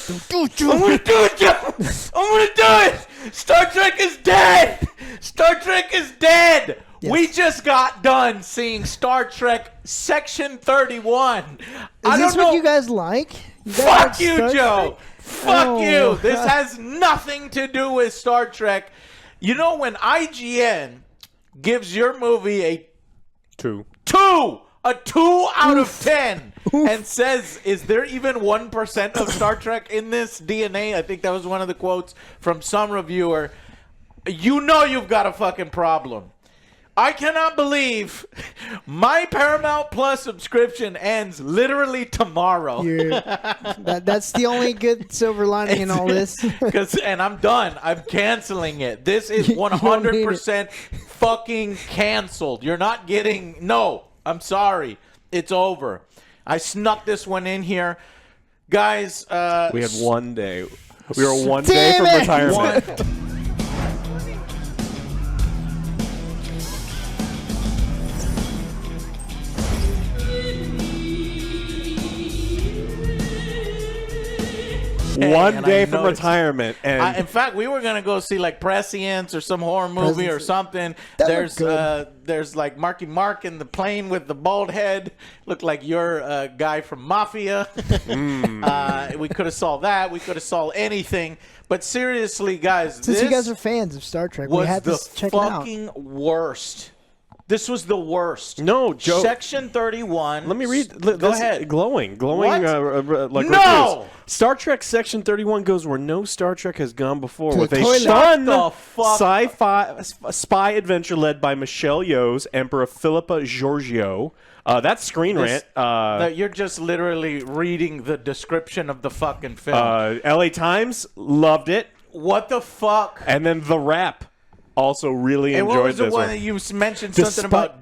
I'm gonna do it, Joe. I'm gonna do it. Star Trek is dead. Star Trek is dead. Yes. We just got done seeing Star Trek Section 31. Is this what you guys like? Fuck you, Joe. Fuck you. This has nothing to do with Star Trek. You know when IGN gives your movie a 2 out of 10 and says, is there even 1% of Star Trek in this DNA? I think that was one of the quotes from some reviewer. You know you've got a fucking problem. I cannot believe my Paramount Plus subscription ends literally tomorrow. That's the only good silver lining in all this. And I'm done. I'm canceling it. This is 100% fucking canceled. You're not getting... No, I'm sorry. It's over. I snuck this one in here. Guys... we had 1 day. We were 1 day from retirement. One day from retirement, and in fact, we were gonna go see like Prescience or some horror movie or something. There's like Marky Mark in the plane with the bald head, looked like your guy from Mafia. We could have saw that. We could have saw anything. But seriously, guys, since you guys are fans of Star Trek, we had to check it out. Fucking worst. This was the worst. No, Joe. Section 31. Let me read. Go ahead. Glowing. No! Reviews. Star Trek Section 31 goes where no Star Trek has gone before, with a fun sci-fi spy adventure led by Michelle Yeoh's Emperor Philippa Georgiou. That's Screen Rant. You're just literally reading the description of the fucking film. LA Times loved it. What the fuck? And then The Wrap also really enjoyed this one. What was the one that you mentioned something about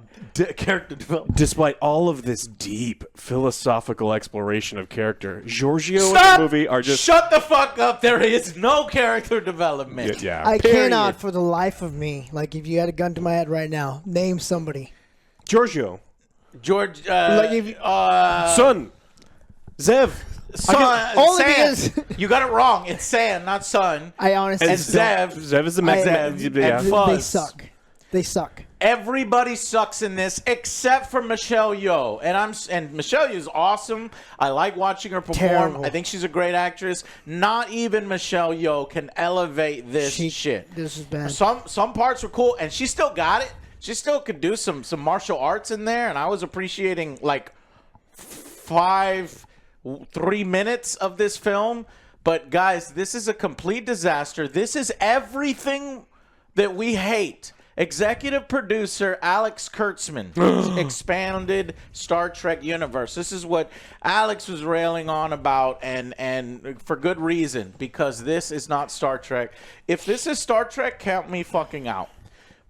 character development? Despite all of this deep philosophical exploration of character, Georgiou and the movie are just... Shut the fuck up. There is no character development. Yeah. I cannot for the life of me, like if you had a gun to my head right now, name somebody. Georgiou. Son. Zev. Son. Only San. because you got it wrong. It's San, not Son. I honestly and Zev. Zev is the Mexican. They suck. They suck. Everybody sucks in this except for Michelle Yeoh, and Michelle Yeoh is awesome. I like watching her perform. Terrible. I think she's a great actress. Not even Michelle Yeoh can elevate this shit. This is bad. Some parts were cool, and she still got it. She still could do some martial arts in there, and I was appreciating like 3 minutes of this film. But guys, this is a complete disaster. This is everything that we hate. Executive producer Alex Kurtzman expanded Star Trek universe. This is what Alex was railing on about, and for good reason, because this is not Star Trek. If this is Star Trek, count me fucking out.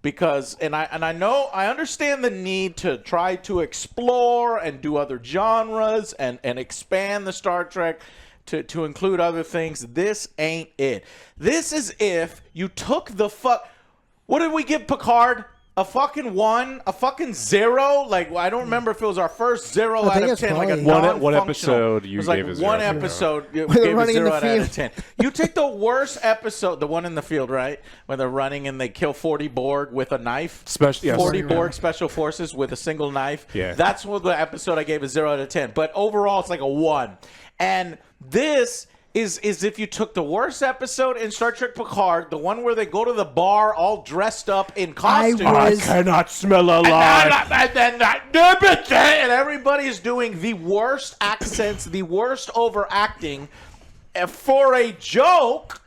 Because I know I understand the need to try to explore and do other genres and expand the Star Trek to include other things. This ain't it. This is if you took the what did we give Picard? A fucking 1? A fucking 0? Like, I don't remember if it was our first 0 out of 10. Like a one episode you gave a 0. One episode you gave a 0 out of 10. You take the worst episode, the one in the field, right? When they're running and they kill 40 Borg with a knife. 40 Borg Special Forces with a single knife. Yeah. That's what the episode I gave a 0 out of 10. But overall, it's like a 1. And this is if you took the worst episode in Star Trek Picard, the one where they go to the bar all dressed up in costumes. I cannot smell a lie. And everybody's doing the worst accents, the worst overacting for a joke,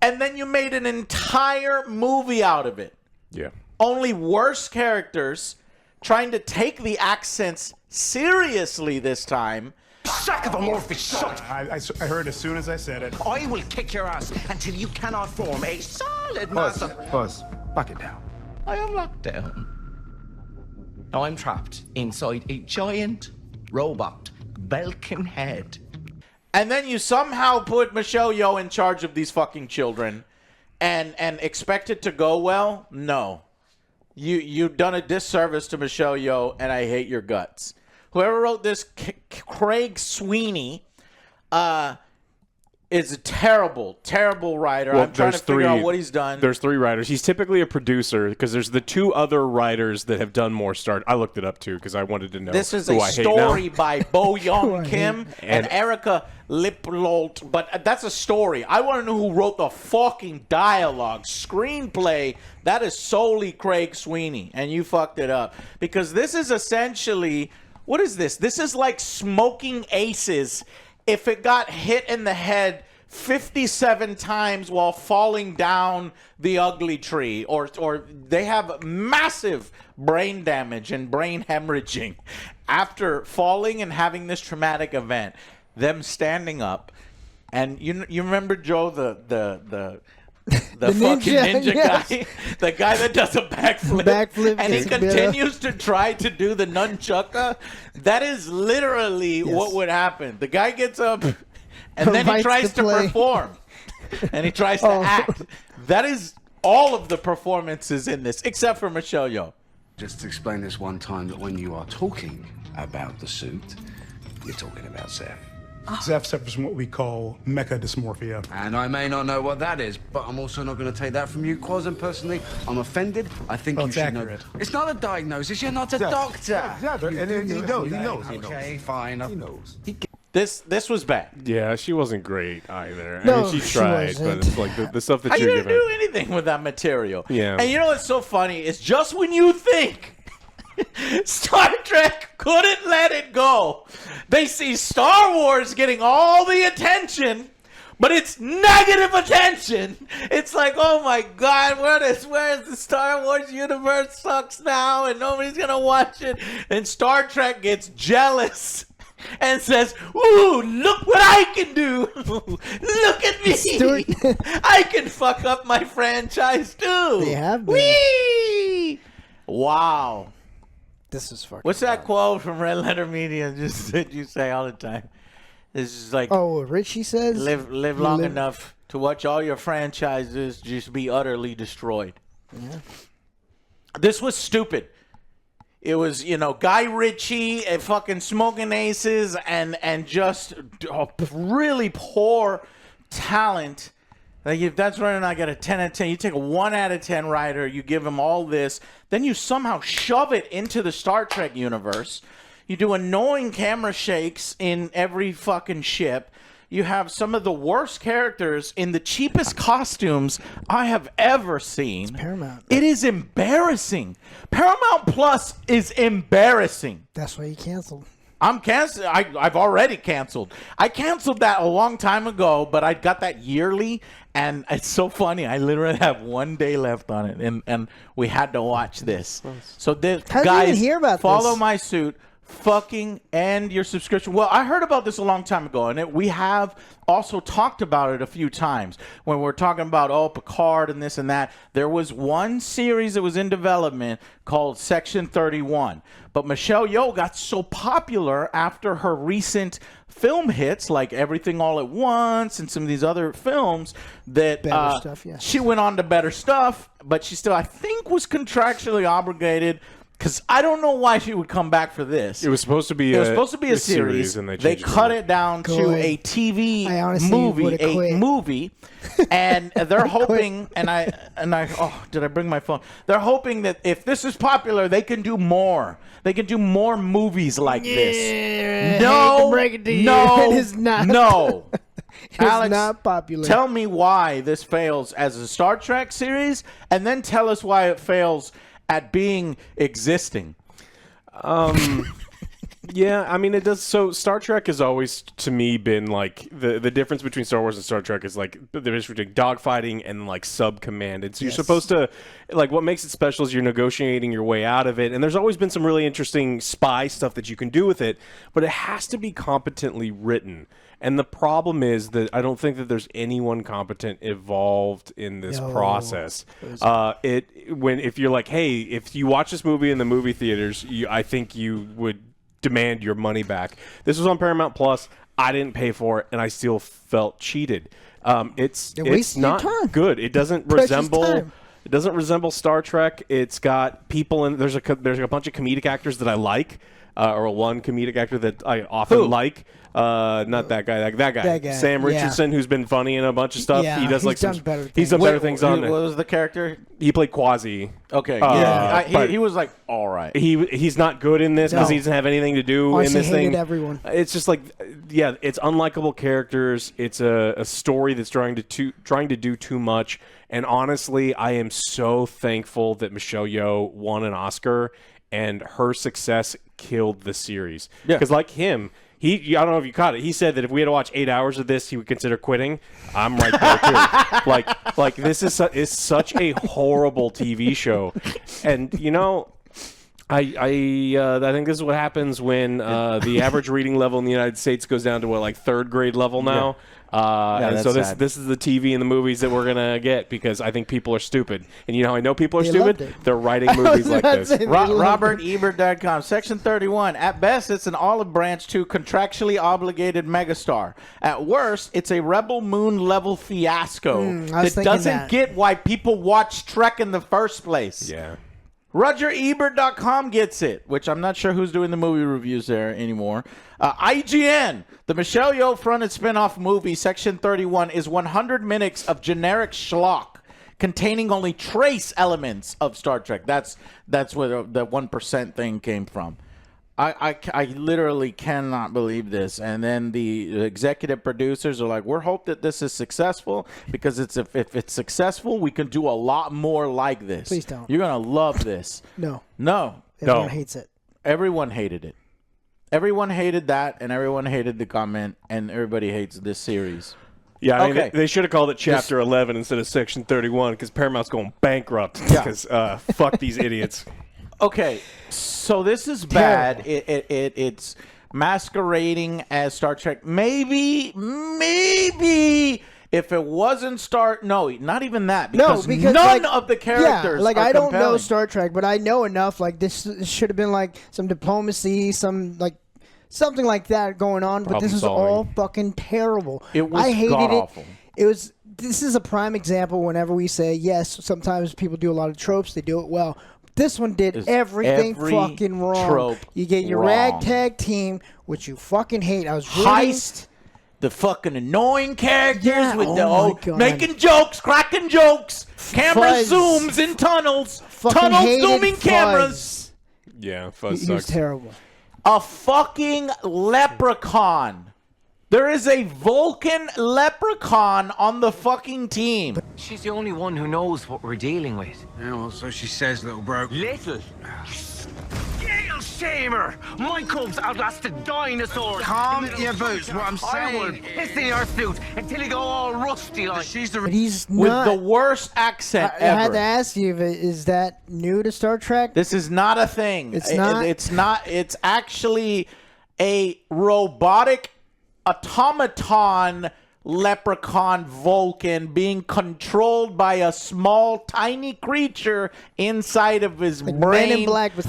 and then you made an entire movie out of it. Yeah. Only worse characters trying to take the accents seriously this time. Sack of amorphous shot! I heard as soon as I said it. I will kick your ass until you cannot form a solid mass of... Buzz, lock it down. I am locked down. Now I'm trapped inside a giant robot Belkin head. And then you somehow put Michelle Yeoh in charge of these fucking children and expect it to go well? No. You've done a disservice to Michelle Yeoh, and I hate your guts. Whoever wrote this, Craig Sweeney, is a terrible, terrible writer. Well, I'm trying to figure out what he's done. There's 3 writers. He's typically a producer because there's the 2 other writers that have done more Star. I looked it up too because I wanted to know. This is who a I hate story now. by Bo Young Kim and Erica Liplolt, but that's a story. I want to know who wrote the fucking dialogue, screenplay. That is solely Craig Sweeney, and you fucked it up because this is essentially, what is this? This is like Smoking Aces if it got hit in the head 57 times while falling down the ugly tree, or they have massive brain damage and brain hemorrhaging after falling and having this traumatic event. Them standing up, and you remember Joe the fucking ninja yes. guy, the guy that does a backflip, and he is continues to try to do the nunchucka. That is literally what would happen. The guy gets up, and then he Writes tries the to play. perform, and he tries to act. That is all of the performances in this, except for Michelle Yeoh. Just explain this one time that when you are talking about the suit, you're talking about Zeph. Zeph suffers from what we call mecha dysmorphia. And I may not know what that is, but I'm also not going to take that from you, Quaz, and personally, I'm offended. I think Well, you it's should accurate. know. It's not a diagnosis. You're not a doctor. And he knows. Okay, fine. He knows. This was bad. Yeah, she wasn't great either. I No, mean, she she tried, wasn't. but it's like the stuff that I you're didn't giving. do anything with that material. Yeah. And you know what's so funny? It's just when you think Star Trek couldn't let it go, they see Star Wars getting all the attention, but it's negative attention. It's like, oh my God, where's the Star Wars universe sucks now and nobody's gonna watch it. And Star Trek gets jealous and says, ooh, look what I can do. Look at me. I can fuck up my franchise too. They have been. Whee! Wow. This is fucking. What's that bad. quote from Red Letter Media just that you say all the time? It's just like, Oh, Richie says. live long enough to watch all your franchises just be utterly destroyed. Yeah. This was stupid. It was, Guy Ritchie and fucking Smoking Aces and just really poor talent. Like, if that's running, I got a 10 out of 10. You take a 1 out of 10 writer, you give him all this, then you somehow shove it into the Star Trek universe. You do annoying camera shakes in every fucking ship. You have some of the worst characters in the cheapest costumes I have ever seen. Paramount. It is embarrassing. Paramount Plus is embarrassing. That's why he canceled. I'm canceled. I've already canceled. I canceled that a long time ago, but I got that yearly, and it's so funny. I literally have 1 day left on it, and we had to watch this. So this, How did you guys, even hear about follow this? my suit. Fucking end your subscription. Well, I heard about this a long time ago, and we have also talked about it a few times when we're talking about Picard and this and that. There was one series that was in development called Section 31, but Michelle Yeoh got so popular after her recent film hits like Everything All at Once and some of these other films that Better Stuff, yeah. she went on to better stuff, but she still, I think, was contractually obligated. Because I don't know why she would come back for this. It was supposed to be a series. and They changed cut it down to Good. a TV I honestly movie, would've quit. and they're hoping. And I did I bring my phone? They're hoping that if this is popular, they can do more. They can do more movies like this. No, break it to you. no, It is not. no. It's Alex, not popular. Tell me why this fails as a Star Trek series, and then tell us why it fails at being existing. Yeah, I mean, it does. So Star Trek has always, to me, been like the difference between Star Wars and Star Trek is like the difference between dogfighting and like sub command. It's you're supposed to, like, what makes it special is you're negotiating your way out of it. And there's always been some really interesting spy stuff that you can do with it, but it has to be competently written. And the problem is that I don't think that there's anyone competent involved in this process. If you're like, hey, if you watch this movie in the movie theaters, I think you would demand your money back. This was on Paramount Plus. I didn't pay for it, and I still felt cheated. It's wasted your not time. good. It doesn't Precious resemble. time. It doesn't resemble Star Trek. It's got people in. There's a bunch of comedic actors that I like. or one comedic actor that I often like. Not that guy. That guy. Sam Richardson, who's been funny in a bunch of stuff. Yeah, he does he's done better he's done better things on. What was the character? He played Quasi. Okay, he was like all right. He's not good in this because he doesn't have anything to do in this thing. Everyone. It's just like, it's unlikable characters. It's a story that's trying to do too much. And honestly, I am so thankful that Michelle Yeoh won an Oscar, and her success killed the series. Because like him. I don't know if you caught it. He said that if we had to watch 8 hours of this, he would consider quitting. I'm right there too. like this is such a horrible TV show, and I think this is what happens when the average reading level in the United States goes down to like third grade level now. And so this is the TV and the movies that we're gonna get, because I think people are stupid, and how I know people are stupid? They're writing movies like this. RobertEbert.com, Section 31. At best, it's an olive branch to contractually obligated megastar. At worst, it's a Rebel Moon level fiasco that doesn't get why people watch Trek in the first place. Yeah. RogerEbert.com gets it, which I'm not sure who's doing the movie reviews there anymore. IGN, the Michelle Yeoh fronted spinoff movie, Section 31, is 100 minutes of generic schlock containing only trace elements of Star Trek. That's where the 1% thing came from. I literally cannot believe this. And then the executive producers are like, we're hope that this is successful, because if it's successful, we can do a lot more like this. Please don't. You're going to love this. No. Everyone hates it. Everyone hated it. Everyone hated that, and everyone hated the comment, and everybody hates this series. Yeah, I mean, they should have called it Chapter 11 instead of Section 31, because Paramount's going bankrupt. Because fuck these idiots. Okay, so this is bad. It's masquerading as Star Trek. Maybe if it wasn't not even that. Because none of the characters are I don't know compelling. Star Trek, but I know enough. Like, this should have been like some diplomacy, something like that going on. But this is all fucking terrible. I hated it. This is a prime example. Whenever we say yes, sometimes people do a lot of tropes. They do it well. This one did everything fucking wrong. You get your ragtag team, which you fucking hate. I was Heist, the fucking annoying characters with making jokes, cracking jokes, camera zooms in tunnels, tunnel zooming cameras. Yeah, Fuzz He sucks. was terrible. A fucking leprechaun. There is a Vulcan leprechaun on the fucking team. She's the only one who knows what we're dealing with. Yeah, well, so she says, little bro. Little? Gale shamer! My cubs outlasted dinosaurs! Calm your boots, what I'm saying. I will piss in your suit until you go all rusty like. But he's with not. the worst accent I ever. had to ask you, is that new to Star Trek? This is not a thing. It's not? It's not. It's actually a robotic automaton leprechaun Vulcan being controlled by a small, tiny creature inside of his brain. Men in Black was.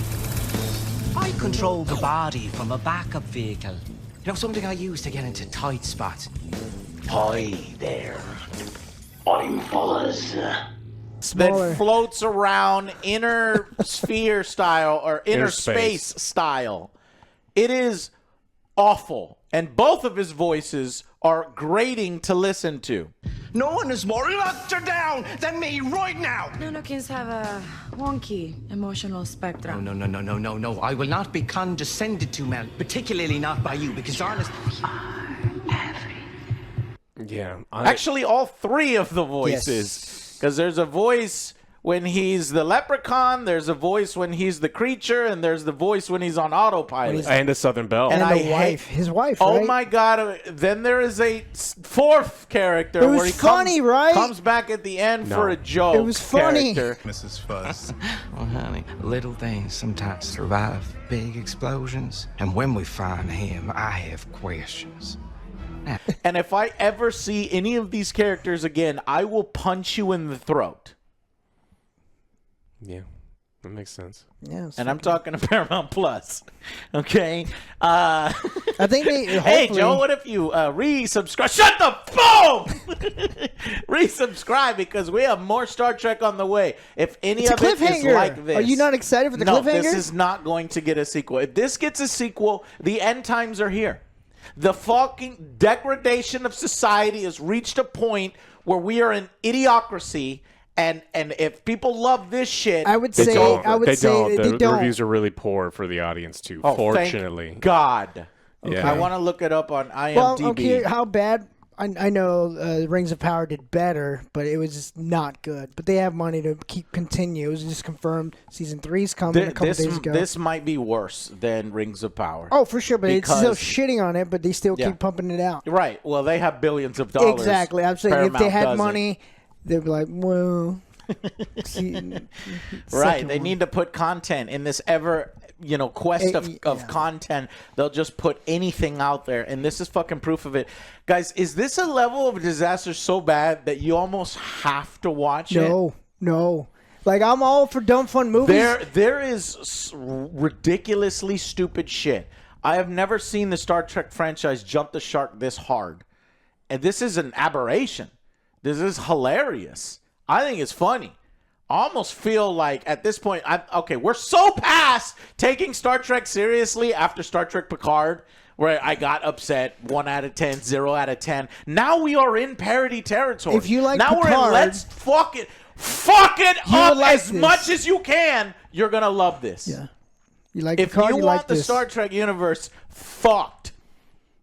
I control the body from a backup vehicle. Something I use to get into tight spots. Hi there. I'm Fuzz. Smaller. That floats around inner sphere style or inner space style. It is awful. And both of his voices are grating to listen to. No one is more locked her down than me right now. Nanokins have a wonky emotional spectrum. No. I will not be condescended to, Mel. Particularly not by you, because honest... Yeah. Actually, all three of the voices. Because there's a voice when he's the leprechaun, there's a voice when he's the creature, and there's the voice when he's on autopilot. And a Southern Belle. And his wife. Oh right? my God! Then there is a fourth character It was where he funny, right? comes back at the end for a joke. It was funny. Mrs. Fuzz. Well, honey, little things sometimes survive big explosions. And when we find him, I have questions. And if I ever see any of these characters again, I will punch you in the throat. Yeah. That makes sense. Yeah, and I'm talking to Paramount Plus. Okay. I think they. Hey Joe, what if you resubscribe? Shut the phone. Resubscribe because we have more Star Trek on the way. If any It's of a it is cliffhanger. like this, Are you not excited for the cliffhanger? No, this is not going to get a sequel. If this gets a sequel, the end times are here. The fucking degradation of society has reached a point where we are in idiocracy. And if people love this shit, I would They say don't. I would They say don't. they The don't. reviews are really poor for the audience too. oh, Fortunately. thank God. Yeah. I want to look it up on IMDb. Well, okay, how bad? I know Rings of Power did better, but it was just not good. But they have money to continue. It was just confirmed season 3's coming a couple days ago. This might be worse than Rings of Power. Oh, for sure, but it's still Because- shitting on it, but they still keep pumping it out. Right. Well, they have billions of dollars. Exactly. I'm saying Paramount if they had doesn't. money, they'd be like, well. Right. They need to put content in this ever, quest of content. They'll just put anything out there. And this is fucking proof of it. Guys, is this a level of disaster so bad that you almost have to watch it? No. Like, I'm all for dumb fun movies. There is ridiculously stupid shit. I have never seen the Star Trek franchise jump the shark this hard. And this is an aberration. This is hilarious. I think it's funny. I almost feel like at this point, we're so past taking Star Trek seriously after Star Trek Picard, where I got upset 1 out of 10, 0 out of 10. Now we are in parody territory. If you like now Picard, we're in let's fuck it up like as this. much as you can. You're gonna love this. Yeah. You like If Picard, you you want like the this. Star Trek universe fucked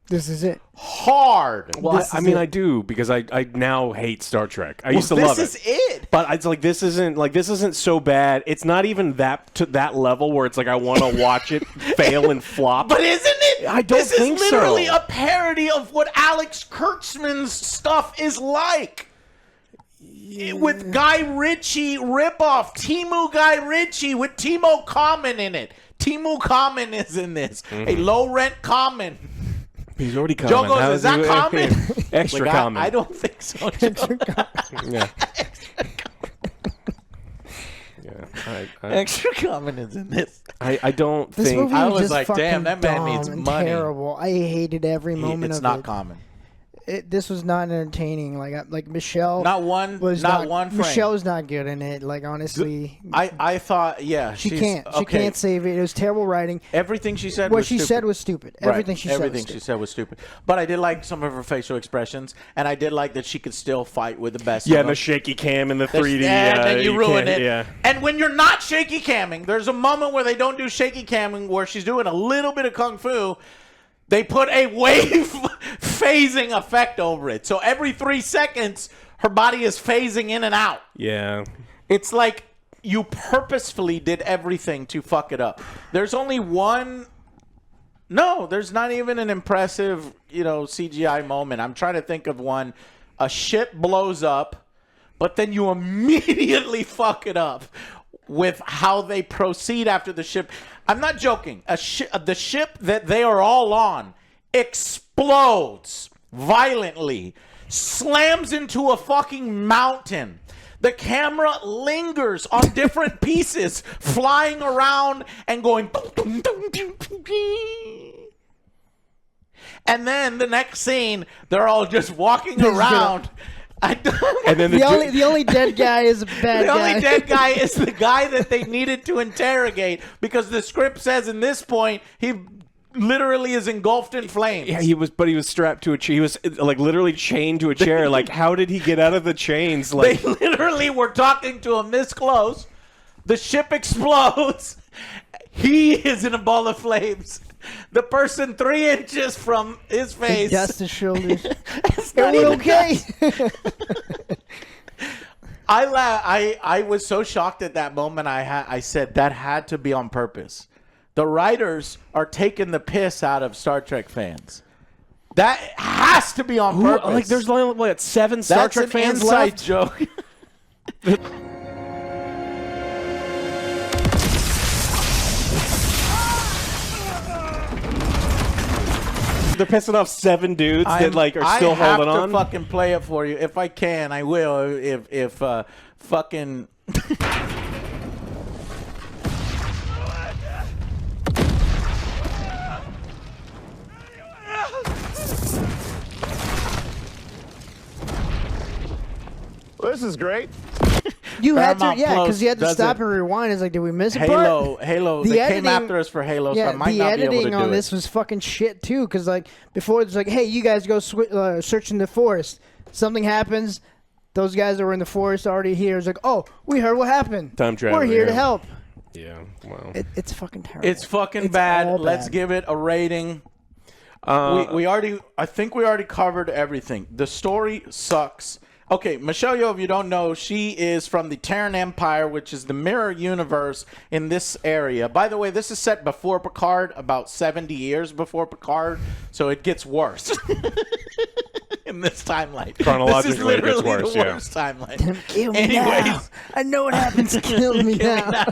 This is it. hard. Well, I mean, I do because I now hate Star Trek. I used to love it. This is it. But it's like this isn't so bad. It's not even that to that level where it's like I want to watch it fail and flop. But isn't it? I don't think This is literally so. a parody of what Alex Kurtzman's stuff is like. With Guy Ritchie ripoff, Timu Guy Ritchie with Timo Common in it. Timu Common is in this. A low rent common. He's already common. Joe goes, is that common? Extra Like, common. I don't think so. Joe. Yeah. Extra common is in this. I don't This think. movie I was was just like, fucking damn, that man dumb needs and money. Terrible. I hated every moment It's of not it. common. This was not entertaining. Like Michelle. Not one frame. Michelle was not good in it. Like, honestly, I thought, yeah, she she's- can't. She okay. can't save it. It was terrible writing. Everything she said What was she stupid. said was stupid. Right. Everything she said was Everything she stupid. said was stupid. But I did like some of her facial expressions, and I did like that she could still fight with the best. Yeah, of and the them. shaky cam and the 3D. And then you ruin can't- it. Yeah. And when you're not shaky camming, there's a moment where they don't do shaky camming where she's doing a little bit of kung fu. They put a wave phasing effect over it. So every 3 seconds, her body is phasing in and out. Yeah. It's like you purposefully did everything to fuck it up. There's only one. No, there's not even an impressive, CGI moment. I'm trying to think of one. A ship blows up, but then you immediately fuck it up with how they proceed after the ship. I'm not joking. The ship that they are all on explodes violently, slams into a fucking mountain. The camera lingers on different pieces, flying around and going. And then the next scene, they're all just walking around. And then The only dead guy is a bad The guy. only dead guy is the guy that they needed to interrogate because the script says in this point he literally is engulfed in flames. Yeah, he was strapped to a chair. He was like literally chained to a chair. Like, how did he get out of the chains? Like, They literally were talking to him this close. The ship explodes. He is in a ball of flames. The person 3 inches from his face. Dust his shoulders. It's not We're even okay. I was so shocked at that moment. I said that had to be on purpose. The writers are taking the piss out of Star Trek fans. That has to be on purpose. like there's only 7 Star Trek fans inside left. joke. They're pissing off 7 dudes that are still holding on. I have to fucking play it for you. If I can, I will. If fucking Well, this is great. You had to, Paramount yeah, Plus because you had to does stop it. and rewind. It's like, did we miss a Halo, part? Halo. The They editing- came after us for Halo, so I might the not be able to editing do on it. this was fucking shit too. Because like before, it's like, hey, you guys go search in the forest. Something happens. Those guys that were in the forest already here. It's like, oh, we heard what happened. Time travel, We're here to yeah. help. Yeah, well. It's fucking terrible. It's fucking It's bad. all Let's bad. give it a rating. I think we already covered everything. The story sucks. Okay, Michelle Yeoh, if you don't know, she is from the Terran Empire, which is the mirror universe in this area. By the way, this is set before Picard, about 70 years before Picard, so it gets worse in this timeline. Chronologically, this is it gets literally worse, the yeah. worst timeline. Kill me now. Anyways. I know what happens. Kill me now.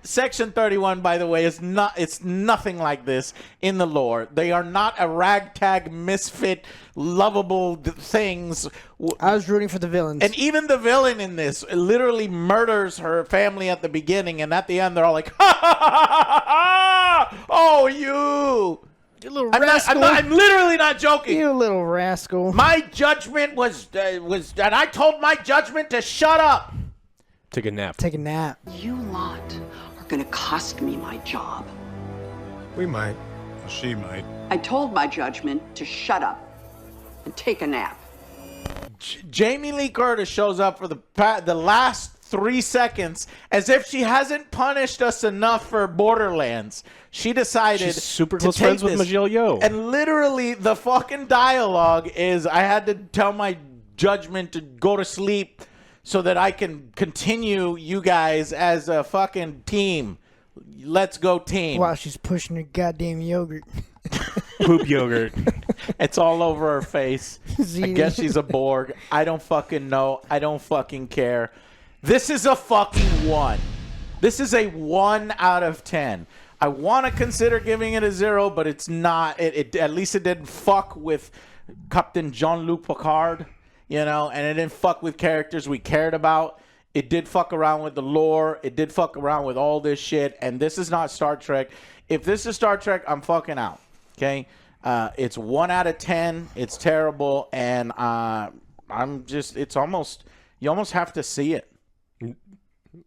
Section 31, by the way, is not. It's nothing like this in the lore. They are not a ragtag misfit, lovable things. I was rooting for the villains. And even the villain in this literally murders her family at the beginning, and at the end they're all like, "Ha ha ha ha ha! Oh, you little I'm rascal! I'm literally not joking. You little rascal! My judgment was, and I told my judgment to shut up. Take a nap. Take a nap. You lot are gonna cost me my job. We might. She might. I told my judgment to shut up and take a nap. Jamie Lee Curtis shows up for the last 3 seconds as if she hasn't punished us enough for Borderlands. She decided She's super to close take friends with this. Michelle Yeoh. And literally the fucking dialogue is, I had to tell my judgment to go to sleep so that I can continue you guys as a fucking team. Let's go team. Wow, she's pushing her goddamn yogurt. Poop yogurt. It's all over her face. She's I eating. guess she's a Borg. I don't fucking know. I don't fucking care. This is a fucking 1. This is a 1 out of 10. I want to consider giving it a 0, but it's not. At least it didn't fuck with Captain Jean-Luc Picard, you know, and it didn't fuck with characters we cared about. It did fuck around with the lore. It did fuck around with all this shit, and this is not Star Trek. If this is Star Trek, I'm fucking out. Okay, it's 1 out of 10. It's terrible, and I'm just. It's almost. You almost have to see it.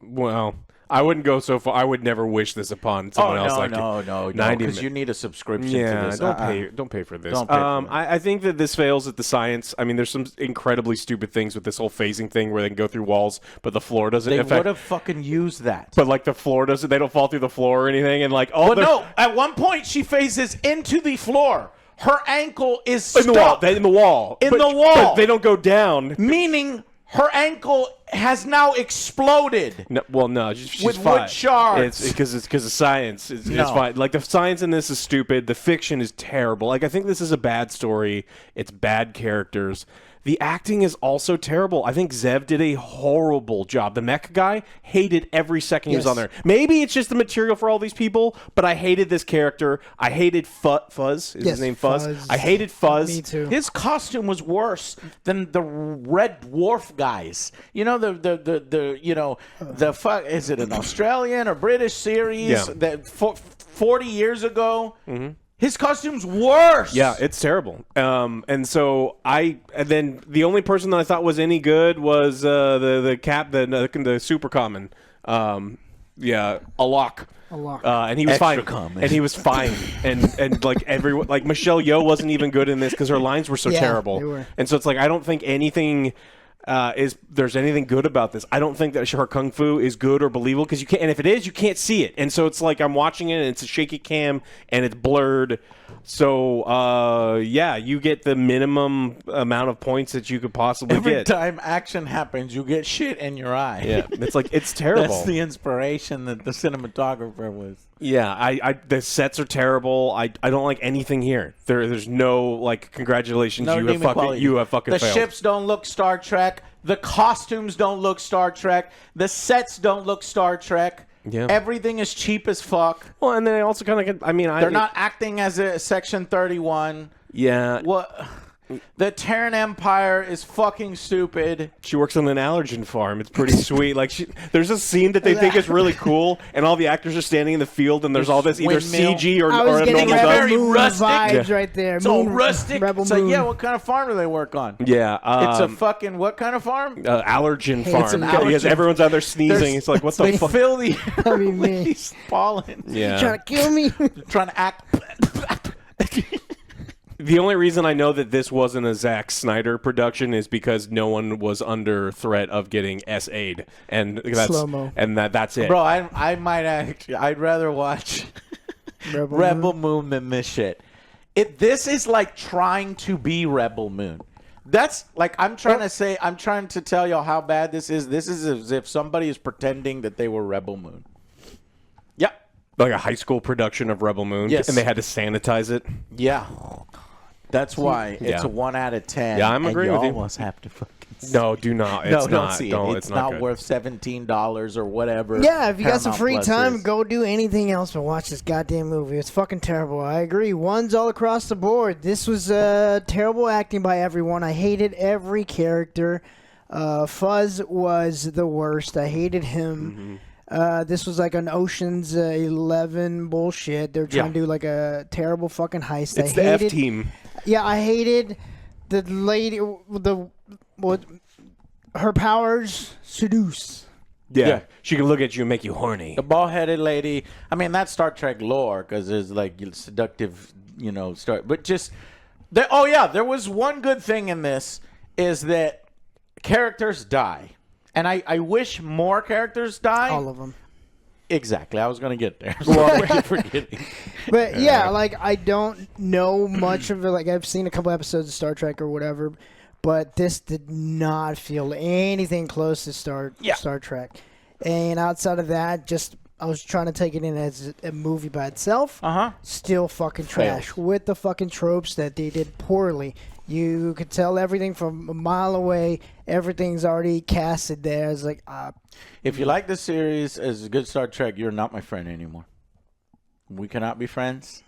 Well, I wouldn't go so far. I would never wish this upon someone else. No, 90 because you need a subscription Yeah, to this. don't pay for this. Don't pay for it. I think that this fails at the science. I mean, there's some incredibly stupid things with this whole phasing thing where they can go through walls, but the floor doesn't. They affect. would have fucking used that. But like the floor doesn't. They don't fall through the floor or anything. And like, oh Well, no. At one point, she phases into the floor. Her ankle is in the wall. stuck. In the wall. In But- the wall. But they don't go down. Meaning her ankle has now exploded. No, well, no, she's With fine. wood shards. It's because of science. It's No. fine. Like the science in this is stupid. The fiction is terrible. Like I think this is a bad story. It's bad characters. The acting is also terrible. I think Zev did a horrible job. The mech guy hated every second he was Yes. on there. Maybe it's just the material for all these people, but I hated this character. I hated Fuzz. Is Yes, his name Fuzz? Fuzz. I hated Fuzz. Me too. His costume was worse than the Red Dwarf guys. You know the fuck, is it an Australian or British series Yeah. that 40 years ago? Mm-hmm. His costume's worse. Yeah, it's terrible. And then the only person that I thought was any good was the super common. Alok. And he was Extra fine. common. And he was fine. and like everyone, like Michelle Yeoh wasn't even good in this because her lines were so Yeah, terrible. they were. And so it's like I don't think anything. There's anything good about this? I don't think that her kung fu is good or believable because you can't. And if it is, you can't see it. And so it's like I'm watching it and it's a shaky cam and it's blurred. So you get the minimum amount of points that you could possibly Every get. time action happens, you get shit in your eye. Yeah, it's like it's terrible. That's the inspiration that the cinematographer was. Yeah, the sets are terrible. I don't like anything here. There's no like congratulations. No you redeeming have quality. fucking The failed. ships don't look Star Trek. The costumes don't look Star Trek. The sets don't look Star Trek. Yeah. Everything is cheap as fuck. Well, and then I also kind of I mean They're not acting as a Section 31. Yeah. What? The Terran Empire is fucking stupid. She works on an allergen farm. It's pretty sweet. Like there's a scene that they think is really cool, and all the actors are standing in the field, and there's all this either CG or I was getting normal very Moon rustic vibes right there. It's all Moon, rustic. Rebel It's like, Moon. yeah, what kind of farm do they work on? Yeah, It's a fucking what kind of farm? allergen It's farm. an allergen- Because everyone's out there sneezing. There's- It's like, what the They fuck? fill the I mean, with me. these pollen. Yeah. Trying to kill me. Trying to act. The only reason I know that this wasn't a Zack Snyder production is because no one was under threat of getting SA'd, and that's Slow-mo. and that's it. Bro, I might actually. I'd rather watch Rebel Moon than this shit. This is like trying to be Rebel Moon. That's like I'm trying to say. I'm trying to tell y'all how bad this is. This is as if somebody is pretending that they were Rebel Moon. Yeah. Like a high school production of Rebel Moon, Yes. and they had to sanitize it. Yeah. That's why it's a 1 out of 10. Yeah, I'm and agreeing with you. almost have to fucking see No, do not. No, It's don't not. see it. Don't, It's not good. worth $17 or whatever. Yeah, if you got some Paramount free Plus time, is. go do anything else but watch this goddamn movie. It's fucking terrible. I agree. Ones all across the board. This was terrible acting by everyone. I hated every character. Fuzz was the worst. I hated him. This was like an Ocean's 11 bullshit. They're trying to do like a terrible fucking heist. It's I the hated, F-team. Yeah, I hated the lady. Her powers seduce. Yeah. She can look at you and make you horny. The bald-headed lady. I mean, that's Star Trek lore because there's like seductive, story. But just, there was one good thing in this is that characters die. And I wish more characters die. All of them. Exactly. I was going to get there. So I keep forgetting. But yeah, like I don't know much of it. Like I've seen a couple episodes of Star Trek or whatever, but this did not feel anything close to Star Trek. And outside of that, just I was trying to take it in as a movie by itself. Still fucking trash with the fucking tropes that they did poorly. You could tell everything from a mile away. Everything's already casted there. It's like, if you like the series as a good Star Trek, you're not my friend anymore. We cannot be friends,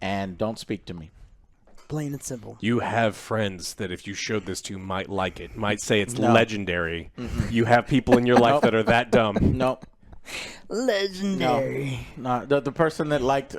and don't speak to me. plain and simple. You have friends that if you showed this to might like it, might say it's legendary. You have people in your life that are that dumb. Nope. Legendary. No, the person that liked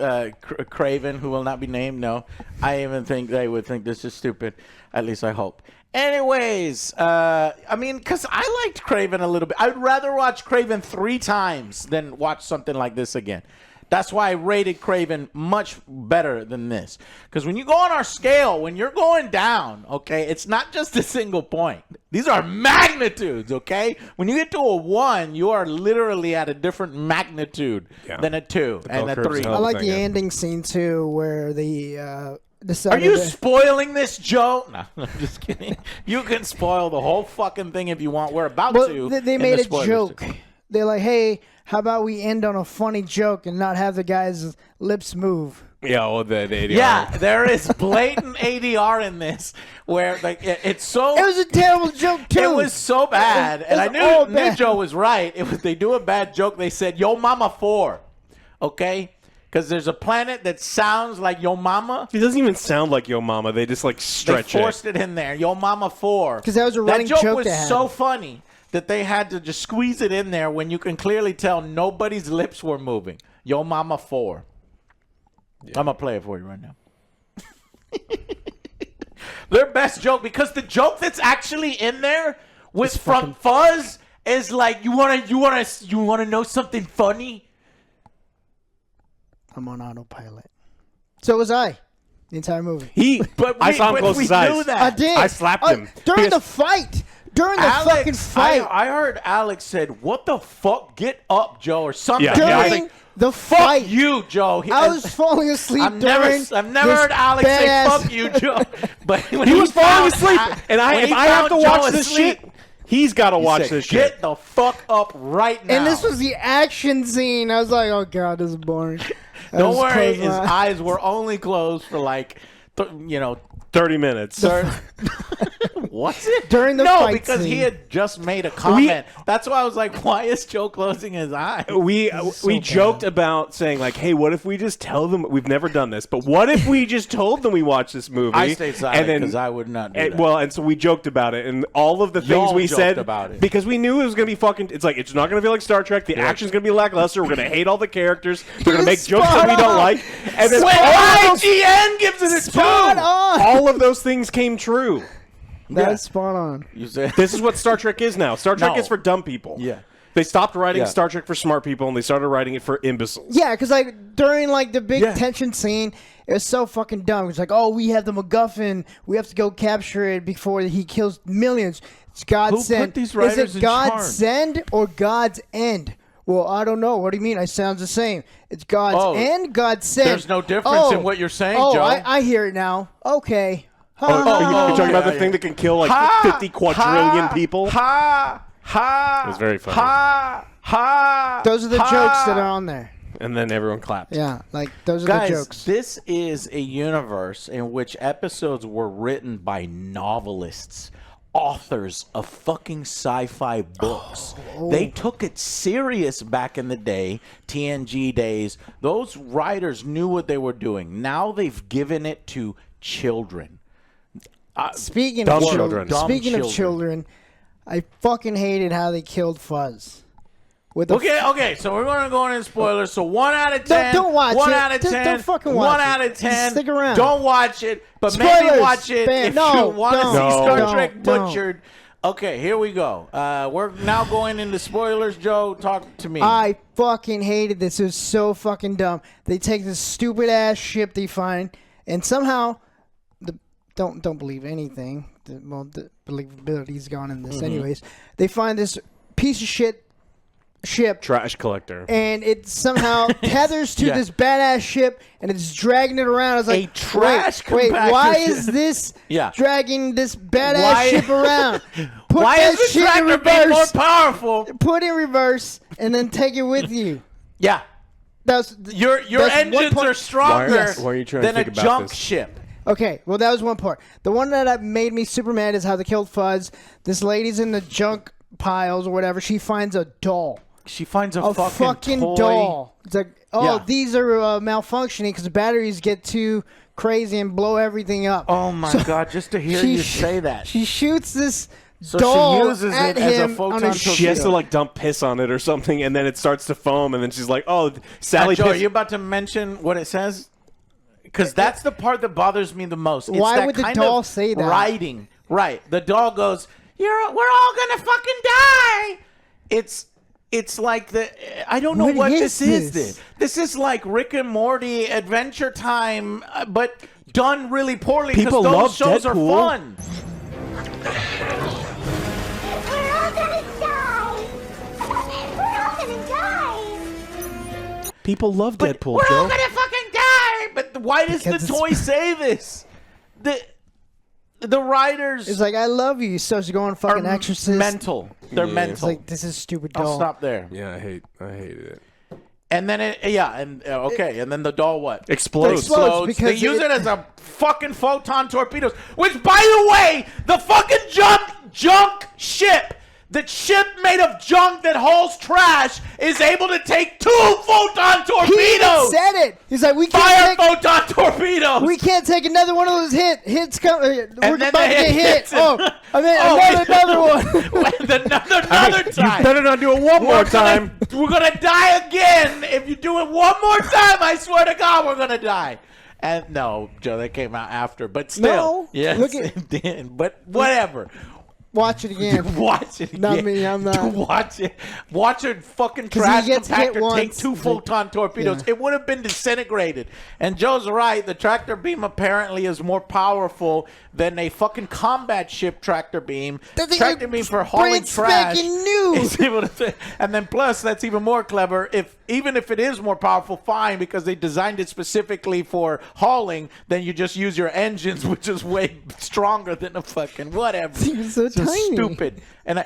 Craven, who will not be named, no. I even think they would think this is stupid. At least I hope. Anyways, I mean, because I liked Craven a little bit. I'd rather watch Craven 3 times than watch something like this again. That's why I rated Craven much better than this. Because when you go on our scale, when you're going down, okay, it's not just a single point. These are magnitudes, okay? When you get to a 1, you are literally at a different magnitude than a 2 and a 3. I like the ending scene, too, where the... Are you spoiling this, Joe? No, I'm just kidding. You can spoil the whole fucking thing if you want. We're about to. They made a joke. They're like, hey, how about we end on a funny joke and not have the guy's lips move? Yeah, well, the ADR. Yeah, there is blatant ADR in this where like it's so. It was a terrible joke too. It was so bad, and I knew Joe was right. It was they do a bad joke. They said "Yo Mama 4," okay. Because there's a planet that sounds like Yo Mama. It doesn't even sound like Yo Mama. They just like stretch They forced it in there. Yo Mama 4. Because that was a running joke. joke. That joke was so funny that they had to just squeeze it in there when you can clearly tell nobody's lips were moving. Yo Mama 4. Yeah. I'm going to play it for you right now. Their best joke, because the joke that's actually in there with from Fuzz is like, you wanna know something funny? I'm on autopilot. So was I. The entire movie. I saw him close his eyes. I did. I slapped him. During the fight. During the fucking fight. I heard Alex said, what the fuck? Get up, Joe, or something. Yeah. During the fight. Fuck you, Joe. I was falling asleep I've never heard Alex say, fuck you, Joe. But when he was falling asleep. And if I have to watch this shit, he's got to watch this shit. Get the fuck up right now. And this was the action scene. I was like, oh, God, this is boring. Don't worry, his eyes were only closed for like, 30 minutes. Was it? During the no, fight because scene. he had just made a comment. That's why I was like, why is Joe closing his eyes? We joked about saying like, hey, what if we just tell them we've never done this, but what if we just told them we watched this movie? I stayed silent because I would not do that. Well, and so we joked about it, and all of the things we said about it. because we knew it was going to be fucking. It's like it's not going to be like Star Trek. The action's going to be lackluster. We're going to hate all the characters. We're going to make jokes that we don't like. And then IGN gives it a Spot 2. on. all of those things came true. That's spot on. You said This is what Star Trek is now. Star Trek No. is for dumb people. Yeah. They stopped writing Yeah. Star Trek for smart people, and they started writing it for imbeciles. Yeah, because like during like the big tension scene, it was so fucking dumb. It's like, oh, we have the MacGuffin. We have to go capture it before he kills millions. It's God's Who send. put these writers Is it in God's charge? send or God's end? Well, I don't know. What do you mean? It sounds the same. It's God's end, God's send. There's no difference in what you're saying, Joe. I hear it now. Okay. You're talking about the thing that can kill like 50 quadrillion people? Ha! It was very funny. Ha! Those are the jokes that are on there. And then everyone clapped. Yeah, like those are Guys, the jokes. this is a universe in which episodes were written by novelists, authors of fucking sci-fi books. They took it serious back in the day, TNG days. Those writers knew what they were doing. Now they've given it to children. Speaking Dumb of children. Speaking of children, I fucking hated how they killed Fuzz. With the Okay, so we're going to go into spoilers. So 1 out of 10. Don't watch 1 it. out of 10. Don't fucking watch 1 it. out of 10. Stick around. Don't watch it, but Spoilers. maybe watch it Bam. if No, you want to don't. see Star Don't. Trek Don't. butchered. Okay, here we go. We're now going into spoilers. Joe, talk to me. I fucking hated this. It was so fucking dumb. They take this stupid ass ship they find, and somehow, don't believe anything. The believability's gone in this, anyways. They find this piece of shit ship, Trash collector. and it somehow tethers to this badass ship, and it's dragging it around. I was like, A trash wait, compactor why ship. is this Yeah. dragging this badass Why- ship around? Put Why that is the shit in tractor being more reverse. powerful? Put it in reverse, and then take it with you. Yeah. That's Your that's one engines point- are stronger Why are you trying to than a think about junk this? ship. Okay, well, that was one part. The one that made me super mad is how they killed Fuzz. This lady's in the junk piles or whatever. She finds a doll. She finds a fucking toy. doll. It's like, Yeah. these are malfunctioning because the batteries get too crazy and blow everything up. Oh my God! Just to hear you say that. She shoots this So doll she uses at it as a him photon on his torpedo. She has to like dump piss on it or something, and then it starts to foam, and then she's like, "Oh, Sally Joe, are piss." you about to mention what it says? Because that's the part that bothers me the most. It's Why that would the kind doll of say that? Writing, right? The doll goes, "We're all gonna fucking die." It's like I don't know what this is. This is like Rick and Morty Adventure Time, but done really poorly because People those love shows Deadpool. are fun. We're all gonna die. We're all gonna die. People love Deadpool, We're Joe. all gonna fucking die. But why does Because the it's- toy say this? The writers It's like, I love you. So she's going fucking are exorcist. mental. They're Yeah. mental. It's like, this is stupid doll. I'll stop there. Yeah, I hated it. And then okay, and then the doll what? Explodes. Explodes because They use it- it as a fucking photon torpedoes. Which, by the way, the fucking junk ship. The ship made of junk that hauls trash is able to take 2 photon He even torpedoes. said it. He's like, we Fire can't take, photon torpedoes. we can't take another one of those hits. We're about then to the get hit. hits it. Oh, I mean, another one. another You time. better not do it one more time. We're gonna die again. If you do it one more time, I swear to God, we're gonna die. And no, Joe, that came out after, but still, No, yes, look at- it did. But whatever. Watch it again. Watch it. Not again. me, I'm not. Watch it. Watch a fucking 'Cause trash he gets hit compactor take once. 2 photon torpedoes. Yeah. It would have been disintegrated. And Joe's right. The tractor beam apparently is more powerful than a fucking combat ship tractor beam. That thing Tractor is beam for hauling brand trash. spanking new. is able to and then plus, that's even more clever. Even if it is more powerful, fine, because they designed it specifically for hauling, then you just use your engines, which is way stronger than a fucking whatever. It's so Just tiny. stupid. And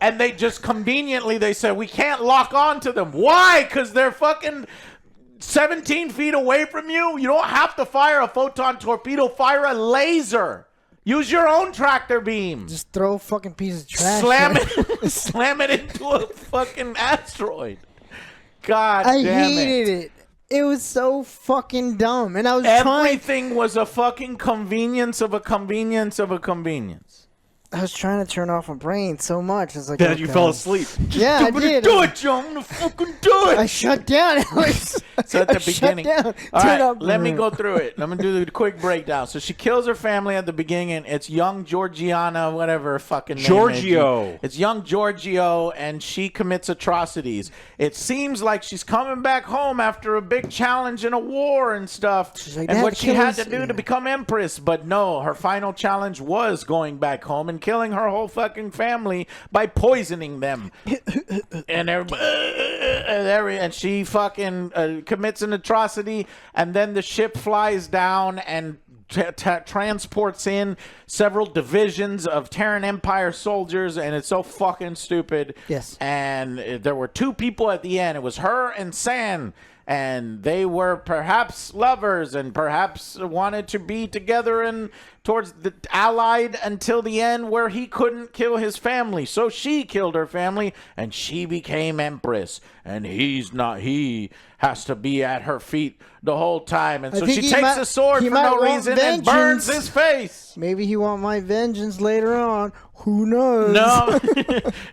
and they just conveniently they said we can't lock on to them. Why? Because they're fucking 17 feet away from you. You don't have to fire a photon torpedo. Fire a laser. Use your own tractor beam. Just throw a fucking piece of trash. Slam it into a fucking asteroid. God I damn it. hated it. It was so fucking dumb. And I was Everything was a fucking convenience of a convenience of a convenience. I was trying to turn off my brain so much. It's like That you fell asleep. Yeah, I did. Do it, Joe. I'm gonna fucking do it. I shut down. So at the beginning. All right, let me go through it. I'm gonna do the quick breakdown. So she kills her family at the beginning, and it's young Georgiana, whatever her fucking name Giorgio. is. It's young Giorgio, and she commits atrocities. It seems like she's coming back home after a big challenge in a war and stuff, like, and what she had to do to become empress. But no, her final challenge was going back home and killing her whole fucking family by poisoning them. And she fucking commits an atrocity, and then the ship flies down and transports in several divisions of Terran Empire soldiers, and it's so fucking stupid. Yes. And there were two people at the end. It was her and San. And they were perhaps lovers and perhaps wanted to be together and towards the allied until the end where he couldn't kill his family. So she killed her family and she became empress. And he has to be at her feet the whole time. And so she takes a sword for no reason and burns his face. Maybe he want my vengeance later on. Who knows? No,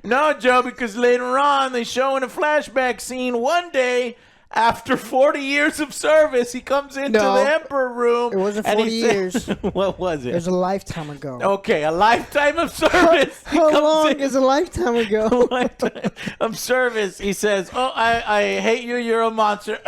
no, Joe, because later on they show in a flashback scene one day, after 40 years of service, he comes into the Emperor room. It wasn't 40 years. What was it? It was a lifetime ago. Okay, a lifetime of service. How long is a lifetime ago? A lifetime of service. He says, "Oh, I hate you. You're a monster."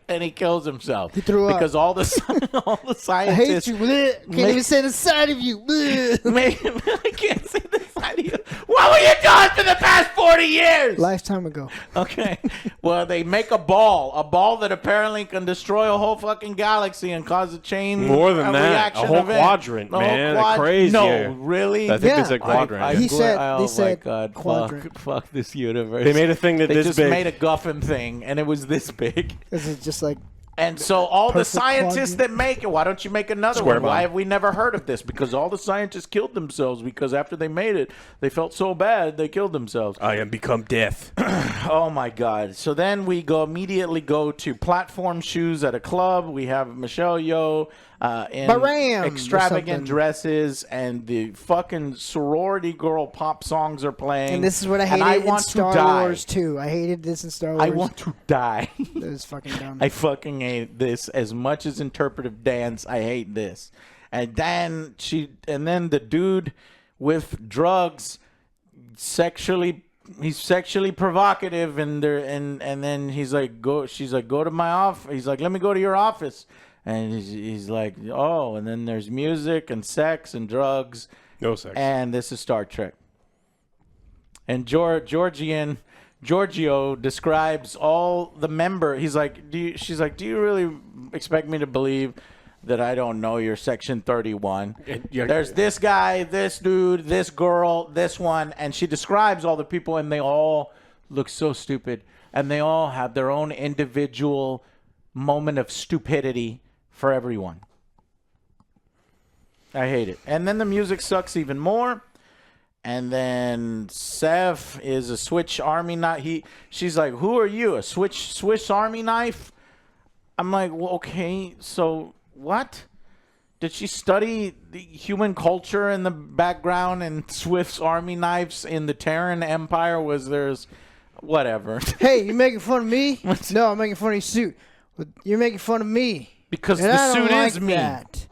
And he kills himself. He threw up. Because all the scientists. I hate you. Can't even say the side of you. I can't say the side of you. What were you doing for the past 40 years? Lifetime ago. Okay. Well, they make a ball that apparently can destroy a whole fucking galaxy and cause a chain More than that, reaction a whole event. quadrant, man. Crazy. No, really? I think they said quadrant. He said, oh they said my God, quadrant. fuck this universe. They made a thing that they this just big. made a Guffin thing, and it was this big. This is just like. And so all the Perfect scientists quadrant. that make it, why don't you make another Square one? bomb. Why have we never heard of this? Because all the scientists killed themselves because after they made it, they felt so bad they killed themselves. I am become death. Oh my God. So then we immediately go to platform shoes at a club. We have Michelle Yeoh in Baram, extravagant dresses, and the fucking sorority girl pop songs are playing. And this is what I hated in Star Wars too. I hated this in Star Wars. I want to die. That was fucking dumb. I fucking hate this as much as interpretive dance. I hate this. And then the dude with drugs he's sexually provocative, and then she's like, go to my office. He's like, let me go to your office. And he's like, oh, and then there's music and sex and drugs. No sex. And this is Star Trek. And Giorgio describes all the member. He's like, she's like, do you really expect me to believe that I don't know you're Section 31? There's this guy, this dude, this girl, this one. And she describes all the people, and they all look so stupid. And they all have their own individual moment of stupidity for everyone. I hate it. And then the music sucks even more. And then Seth is a Swiss Army knife. She's like, who are you? A Swiss Army knife? I'm like, well, okay, so what? Did she study the human culture in the background and Swiss Army knives in the Terran Empire? Whatever. Hey, you making fun of me? No, I'm making fun of your suit. You're making fun of me. Because and the suit is me. That.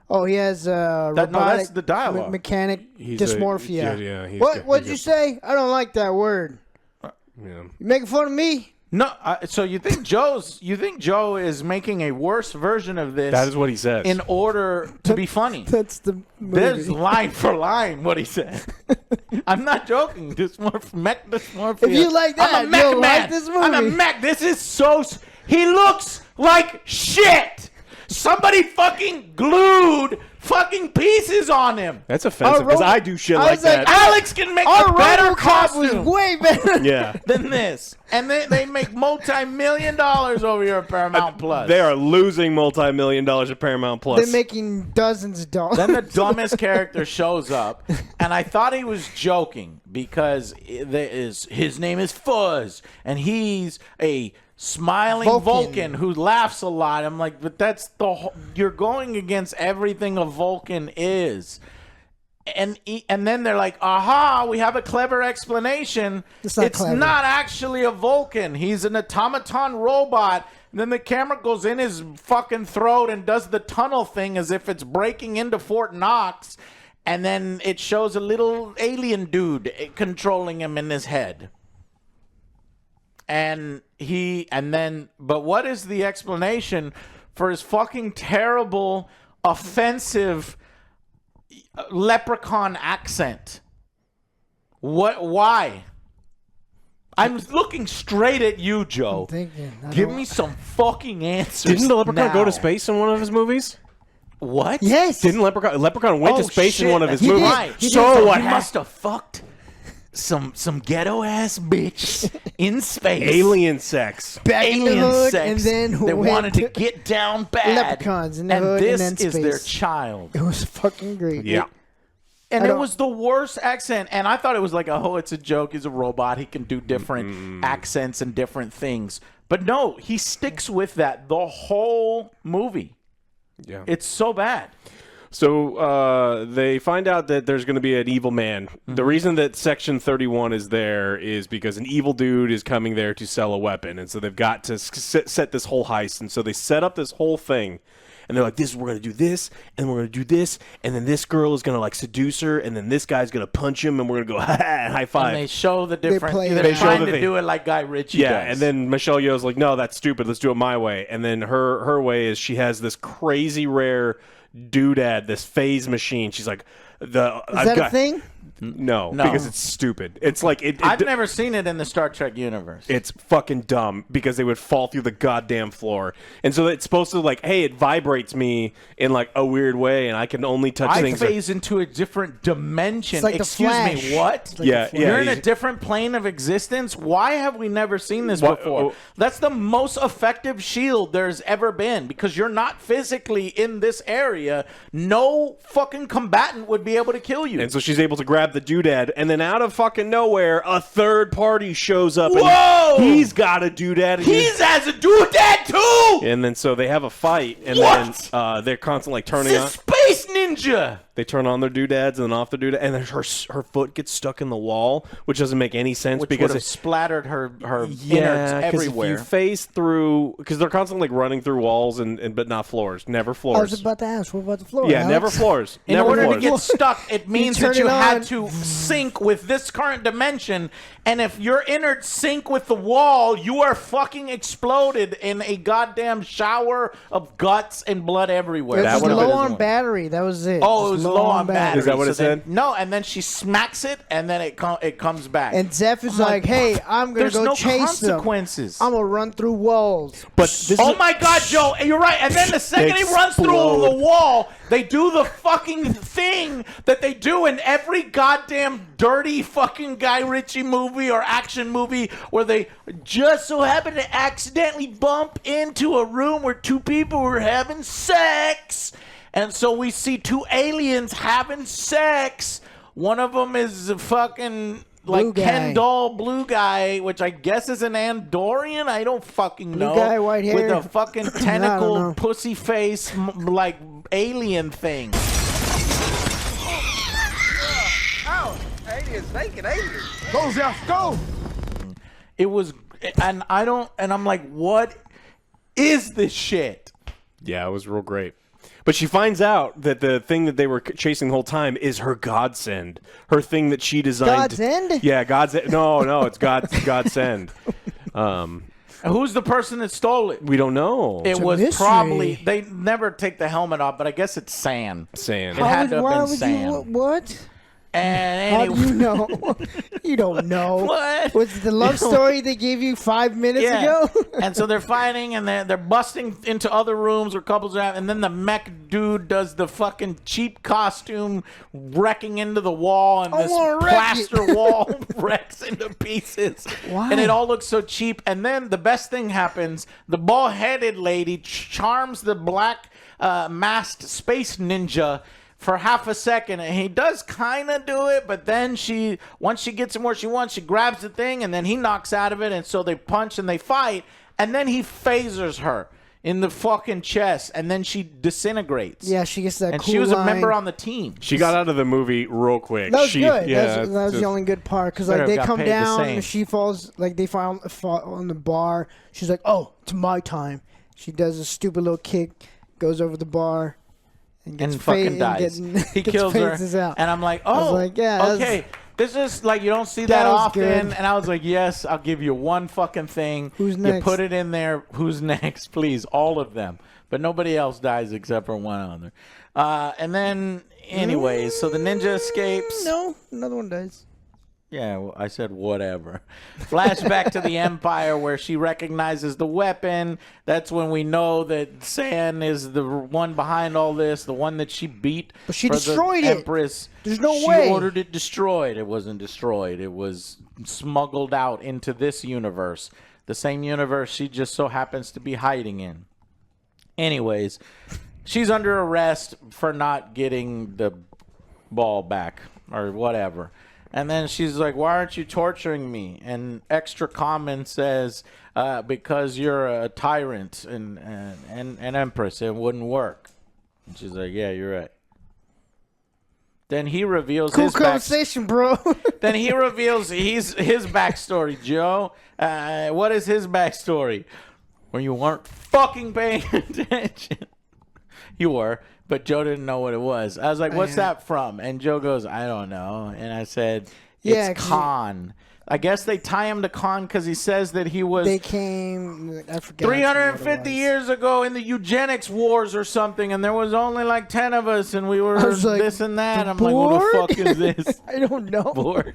Oh, he has robotic that's the dialogue. Mechanic dysmorphia. What'd What'd you say? I don't like that word. Yeah. You making fun of me? No, so you think Joe is making a worse version of this? That is what he says. In order to be funny. That's the movie. There's line for line what he said. I'm not joking. Mech dysmorphia. If you like that, I'm a mech you'll man. like this movie. I'm a mech. This is so. He looks like shit. Somebody fucking glued fucking pieces on him. That's offensive because I do shit like that. Alex can make a better costume was way better than this. And they make multi-million-dollars over here at Paramount Plus. They are losing multi-million-dollars at Paramount Plus. They're making dozens of dollars. Then the dumbest character shows up, and I thought he was joking because his name is Fuzz, and he's a smiling Vulcan who laughs a lot. I'm like, but that's you're going against everything a Vulcan is. And then they're like, aha, we have a clever explanation. It's not actually a Vulcan. He's an automaton robot. And then the camera goes in his fucking throat and does the tunnel thing as if it's breaking into Fort Knox. And then it shows a little alien dude controlling him in his head. But what is the explanation for his fucking terrible, offensive leprechaun accent? Why? I'm looking straight at you, Joe. Give me some fucking answers. Didn't the leprechaun go to space in one of his movies? What? Yes. Didn't leprechaun went to space in one of his movies? Right. So what? He must have fucked some ghetto ass bitch in space. Alien sex. Back in the hood, and then they wanted to get down bad. Leprechauns in the hood, this and then is space. their child. It was fucking great. Yeah. And it was the worst accent. And I thought it was like, oh, it's a joke. He's a robot. He can do different accents and different things. But no, he sticks with that the whole movie. Yeah. It's so bad. So they find out that there's going to be an evil man. Mm-hmm. The reason that Section 31 is there is because an evil dude is coming there to sell a weapon. And so they've got to set this whole heist. And so they set up this whole thing. And they're like, we're going to do this, and we're going to do this, and then this girl is going to, like, seduce her, and then this guy's going to punch him, and we're going to go, high five. And they show the different. They're trying to do it like Guy Ritchie does. And then Michelle Yeoh's like, no, that's stupid. Let's do it my way. And then her way is she has this crazy rare doodad, this phase machine. She's like, is that a thing? No, because it's stupid. It's like I've never seen it in the Star Trek universe. It's fucking dumb because they would fall through the goddamn floor. And so it's supposed to like, hey, it vibrates me in like a weird way, and I can only touch things. I phase into a different dimension. It's like Excuse me, what? Like You're in a different plane of existence? Why have we never seen this before? That's the most effective shield there's ever been because you're not physically in this area. No fucking combatant would be able to kill you. And so she's able to grab the doodad, and then out of fucking nowhere, a third party shows up. Whoa! And he's got a doodad. He has a doodad too! And then so they have a fight, and then they're constantly like turning on. Space Ninja! They turn on their doodads and then off their doodad, and then her foot gets stuck in the wall, which doesn't make any sense because it splattered her innards If everywhere. you phase through, because they're constantly like running through walls and but not floors, never floors. I was about to ask, what about the floor? Yeah, Alex? never floors. In never order floors. to get stuck, it means that you turn it had on. to sync with this current dimension, and if your innards sync with the wall, you are fucking exploded in a goddamn shower of guts and blood everywhere. It was low on battery. That was it. Oh, it was low on battery. Is that what it said? No, and then she smacks it, and then it comes back. And Zeph is like, hey, I'm going to go no chase them. consequences. I'm going to run through walls. But this Oh my God, Joe, you're right. And then the second he runs through the wall, they do the fucking thing that they do in every goddamn dirty fucking Guy Ritchie movie or action movie where they just so happen to accidentally bump into a room where two people were having sex. And so we see two aliens having sex. One of them is a fucking like Ken doll blue guy, which I guess is an Andorian. I don't fucking know. Blue guy, white hair. With a fucking tentacle, pussy face, like alien thing. Oh, aliens, naked aliens. Go, Zeph, go. It was, and I'm like, what is this shit? Yeah, it was real great. But she finds out that the thing that they were chasing the whole time is her godsend. Her thing that she designed. Godsend? Yeah, godsend. No, it's godsend. Who's the person that stole it? We don't know. It was mystery. probably, they never take the helmet off, but I guess it's Sand. Sand. It had to have been Sand. What? And How anyway, do you know? You don't know. What? Was it the love story they gave you 5 minutes ago? And so they're fighting, and they're busting into other rooms where couples are at, and then the mech dude does the fucking cheap costume wrecking into the wall, and this plaster wall wrecks into pieces. Why? And it all looks so cheap. And then the best thing happens. The bald-headed lady charms the black masked space ninja for half a second, and he does kind of do it, but then once she gets him where she wants, she grabs the thing, and then he knocks out of it, and so they punch and they fight, and then he phasers her in the fucking chest, and then she disintegrates. Yeah, she gets that and cool she was line. a member on the team. She got out of the movie real quick. That was good. Yeah, that was the only good part, because like they got come paid the down same. and she falls, like they fall on the bar. She's like, "Oh, it's my time." She does a stupid little kick, goes over the bar. And fucking dies. He kills her. Out. And I'm like, I was oh, like, yeah, okay. This is like, you don't see that was often. good. And I was like, yes, I'll give you one fucking thing. Who's You next? put it in there. Who's next, please? All of them. But nobody else dies except for one other. And then, anyways, so the ninja escapes. No, another one dies. Yeah, well, I said whatever. Flashback to the Empire where she recognizes the weapon. That's when we know that San is the one behind all this, the one that she beat. But she for destroyed the it. Empress. There's no she way. She ordered it destroyed. It wasn't destroyed. It was smuggled out into this universe. The same universe she just so happens to be hiding in. Anyways, she's under arrest for not getting the ball back or whatever. And then she's like, "Why aren't you torturing me?" And Extra Common says, "Because you're a tyrant and an empress. It wouldn't work." And she's like, "Yeah, you're right." Then he reveals Cool his conversation, bro. Then he reveals his backstory. Joe, what is his backstory? Where you weren't fucking paying attention. You were. But Joe didn't know what it was. I was like, what's that from? And Joe goes, I don't know. And I said, it's Khan. I guess they tie him to Khan because he says that he was... They came... I forget. 350 years ago in the eugenics wars or something, and there was only like 10 of us, and we were like, this and that. I'm Borg? like, what the fuck is this? I don't know. Borg.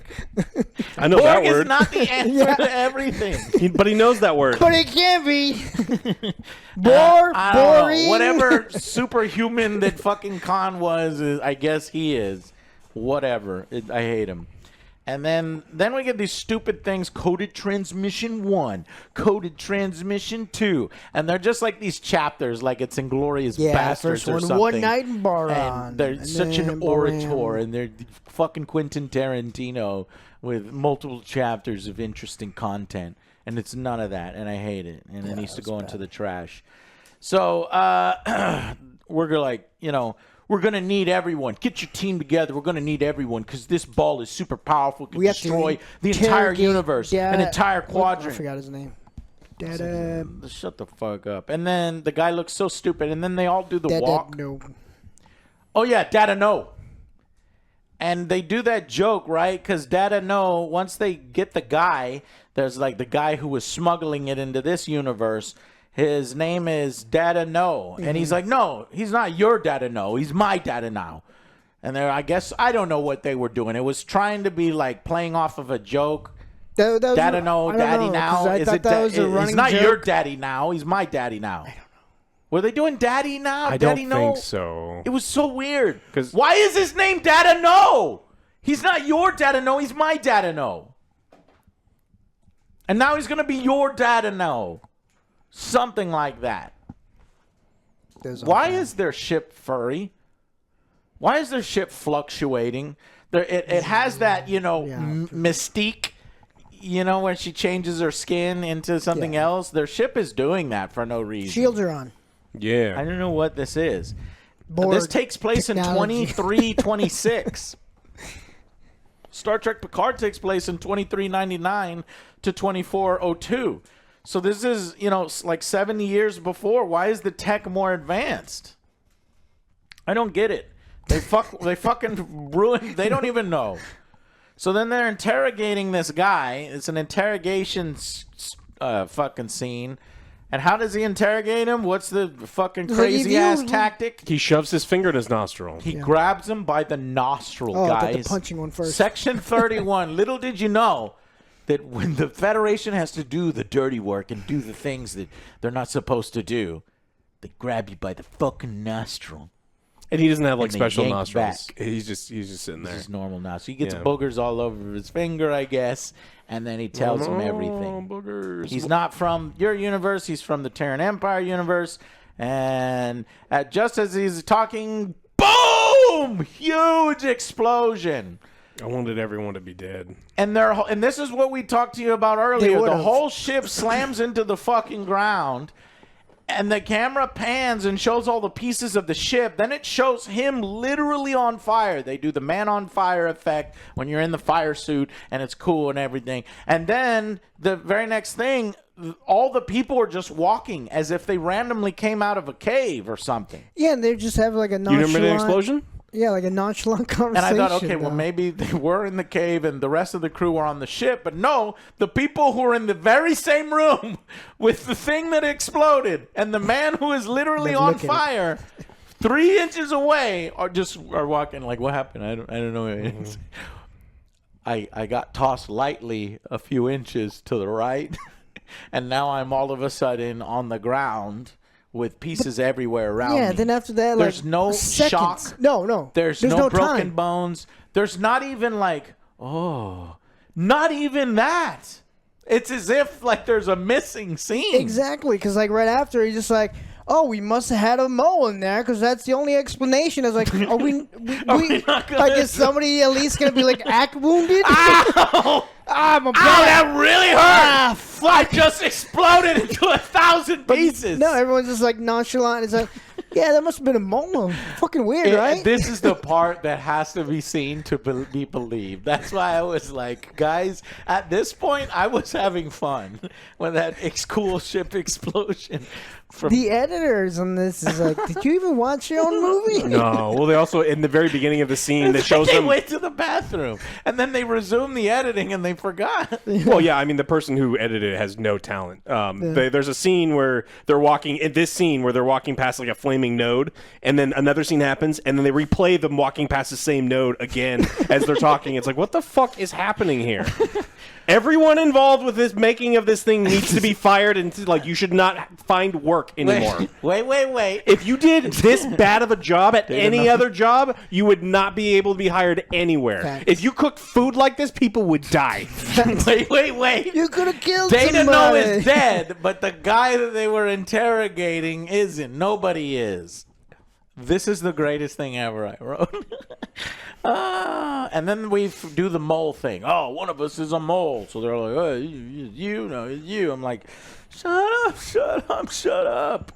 I know Borg that word. is not the answer to everything. But he knows that word. But it can be. I don't boring. know. Whatever superhuman that fucking Khan was, I guess he is. Whatever. I hate him. And then we get these stupid things, coded transmission 1, coded transmission 2. And they're just like these chapters, like it's Inglourious Bastards first or one, something. One Night in Baron. And they're And such an then orator, blam. and they're fucking Quentin Tarantino with multiple chapters of interesting content. And it's none of that, and I hate it. And it needs to go into the trash. So we're like, we're going to need everyone. Get your team together. We're going to need everyone because this ball is super powerful. It can destroy the entire universe, an entire quadrant. I forgot his name. Shut the fuck up. And then the guy looks so stupid. And then they all do the walk. No. Oh, yeah, Data No. And they do that joke, right? Because Data No, once they get the guy, there's like the guy who was smuggling it into this universe. His name is Data No. And he's like, no, he's not your Data No. He's my Data Now. And I guess, I don't know what they were doing. It was trying to be like playing off of a joke. That was Data No, Daddy Now. I thought that was a running He's not joke. your Daddy Now. He's my Daddy Now. I don't know. Were they doing Daddy Now? I Daddy don't No? think so. It was so weird. Why is his name Data No? He's not your Data No. He's my Data No. And now he's going to be your Data No. Something like that. Why is their ship furry? Why is their ship fluctuating? It has that, mystique, when she changes her skin into something else. Their ship is doing that for no reason. Shields are on. Yeah. I don't know what this is. Borg This takes place technology. in 2326. Star Trek Picard takes place in 2399 to 2402. So this is, like 70 years before. Why is the tech more advanced? I don't get it. They fucking ruined. They don't even know. So then they're interrogating this guy. It's an interrogation fucking scene. And how does he interrogate him? What's the fucking crazy-ass tactic? He shoves his finger in his nostril. He grabs him by the nostril, guys. I thought the punching one first. Section 31. Little did you know that when the Federation has to do the dirty work and do the things that they're not supposed to do, they grab you by the fucking nostril. And he doesn't have like special nostrils. He's just sitting there. This is normal nostril. He gets boogers all over his finger, I guess, and then he tells him everything. Boogers. He's not from your universe. He's from the Terran Empire universe. And just as he's talking, boom! Huge explosion. I wanted everyone to be dead. And this is what we talked to you about earlier. The whole ship slams into the fucking ground. And the camera pans and shows all the pieces of the ship. Then it shows him literally on fire. They do the man on fire effect when you're in the fire suit, and it's cool and everything. And then the very next thing, all the people are just walking as if they randomly came out of a cave or something. Yeah, and they just have like a nonchalant... You remember the explosion? Yeah, like a nonchalant conversation. And I thought, okay, well, maybe they were in the cave and the rest of the crew were on the ship. But no, the people who were in the very same room with the thing that exploded and the man who is literally on fire 3 inches away are walking like, what happened? I don't know. Mm-hmm. I got tossed lightly a few inches to the right, and now I'm all of a sudden on the ground with pieces everywhere around me. Yeah, then after that, there's like, no seconds. shock. No. There's no broken time. bones. There's not even like, not even that. It's as if like there's a missing scene. Exactly, because like right after, he's just like, oh, we must have had a mole in there because that's the only explanation. I was like, are we like, is somebody at least going to be like act wounded? Ow! My Ow, that really hurt! Fuck. I just exploded into 1,000 pieces. No, everyone's just like nonchalant. It's like, yeah, that must have been a mole. Fucking weird, right? This is the part that has to be seen to be believed. That's why I was like, guys, at this point, I was having fun when that cool ship explosion. The editors on this is like, did you even watch your own movie? No. Well, they also, in the very beginning of the scene, that shows them... They went to the bathroom, and then they resumed the editing, and they forgot. Well, yeah, I mean, the person who edited it has no talent. There's a scene where they're walking, in this scene, where they're walking past like a flaming node, and then another scene happens, and then they replay them walking past the same node again as they're talking. It's like, what the fuck is happening here? Everyone involved with this making of this thing needs to be fired, and like you should not find work anymore. Wait. If you did this bad of a job at any other job, you would not be able to be hired anywhere. Facts. If you cooked food like this, people would die. Wait. You could have killed Data somebody. No is dead, but the guy that they were interrogating isn't. Nobody is. This is the greatest thing ever I wrote. And then we do the mole thing. Oh, one of us is a mole. So they're like, oh, you know, it's you. I'm like, shut up.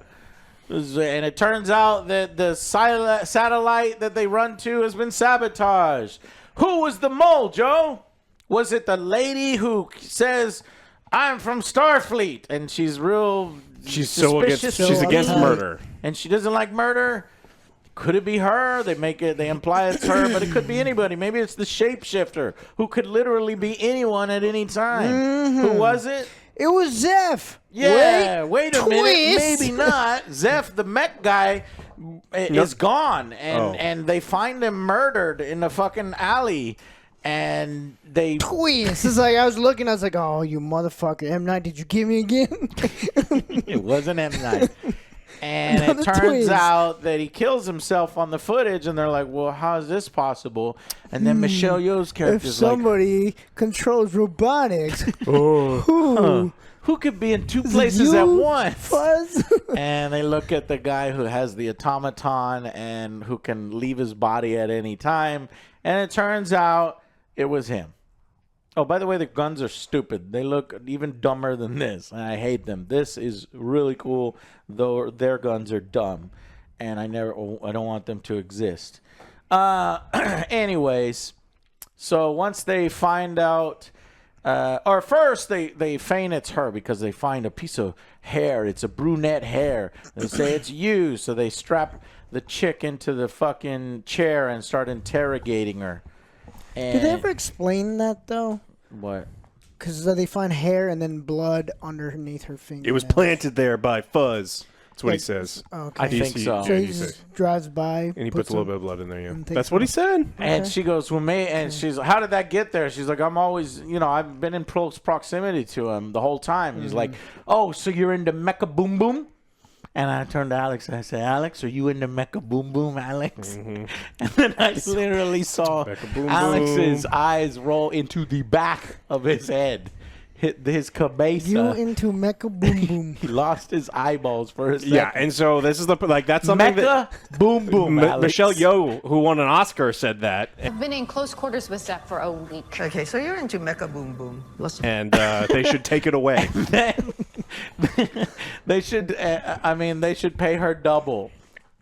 And it turns out that the satellite that they run to has been sabotaged. Who was the mole, Joe? Was it the lady who says, I'm from Starfleet, and she's suspicious? She's against murder. And she doesn't like murder? Could it be her? They imply it's her, but it could be anybody. Maybe it's the shapeshifter, who could literally be anyone at any time. Mm-hmm. Who was it? It was Zeph. Yeah, wait a minute. Maybe not. Zeph, the mech guy, is gone, and they find him murdered in the fucking alley. And they twist. It's like I was looking. I was like, "Oh, you motherfucker, M. Night! Did you give me again?" It wasn't M. Night. And it turns out that he kills himself on the footage, and they're like, well, how is this possible? And then Michelle Yeoh's character is like... If somebody controls robotics, who could be in two places at once? Fuzz? And they look at the guy who has the automaton and who can leave his body at any time, and it turns out it was him. Oh, by the way, the guns are stupid. They look even dumber than this, and I hate them. This is really cool, though their guns are dumb, and I don't want them to exist. Anyways, so once they find out, or first they feign it's her because they find a piece of hair. It's a brunette hair. They say it's you, so they strap the chick into the fucking chair and start interrogating her. Did they ever explain that, though? What? Because they find hair and then blood underneath her finger. It was planted there by Fuzz. That's what he says. Okay. I think so. So he just drives by. And he puts a little bit of blood in there, yeah. and That's what he said. And she goes, well, and she's like, how did that get there? She's like, I'm always, I've been in close proximity to him the whole time. And he's like, oh, so you're into Mecha Boom Boom? And I turned to Alex and I said, Alex, are you into Mecha Boom Boom, Alex? And then I literally saw Alex's eyes roll into the back of his head. Hit his cabeza. You into Mecha Boom Boom. He lost his eyeballs for a second. Yeah, and so this is that's something Mecha Boom Boom. Michelle Yeoh, who won an Oscar, said that. I've been in close quarters with Zach for a week. Okay, so you're into Mecha Boom Boom. Listen. And they should take it away. They should. They should pay her double.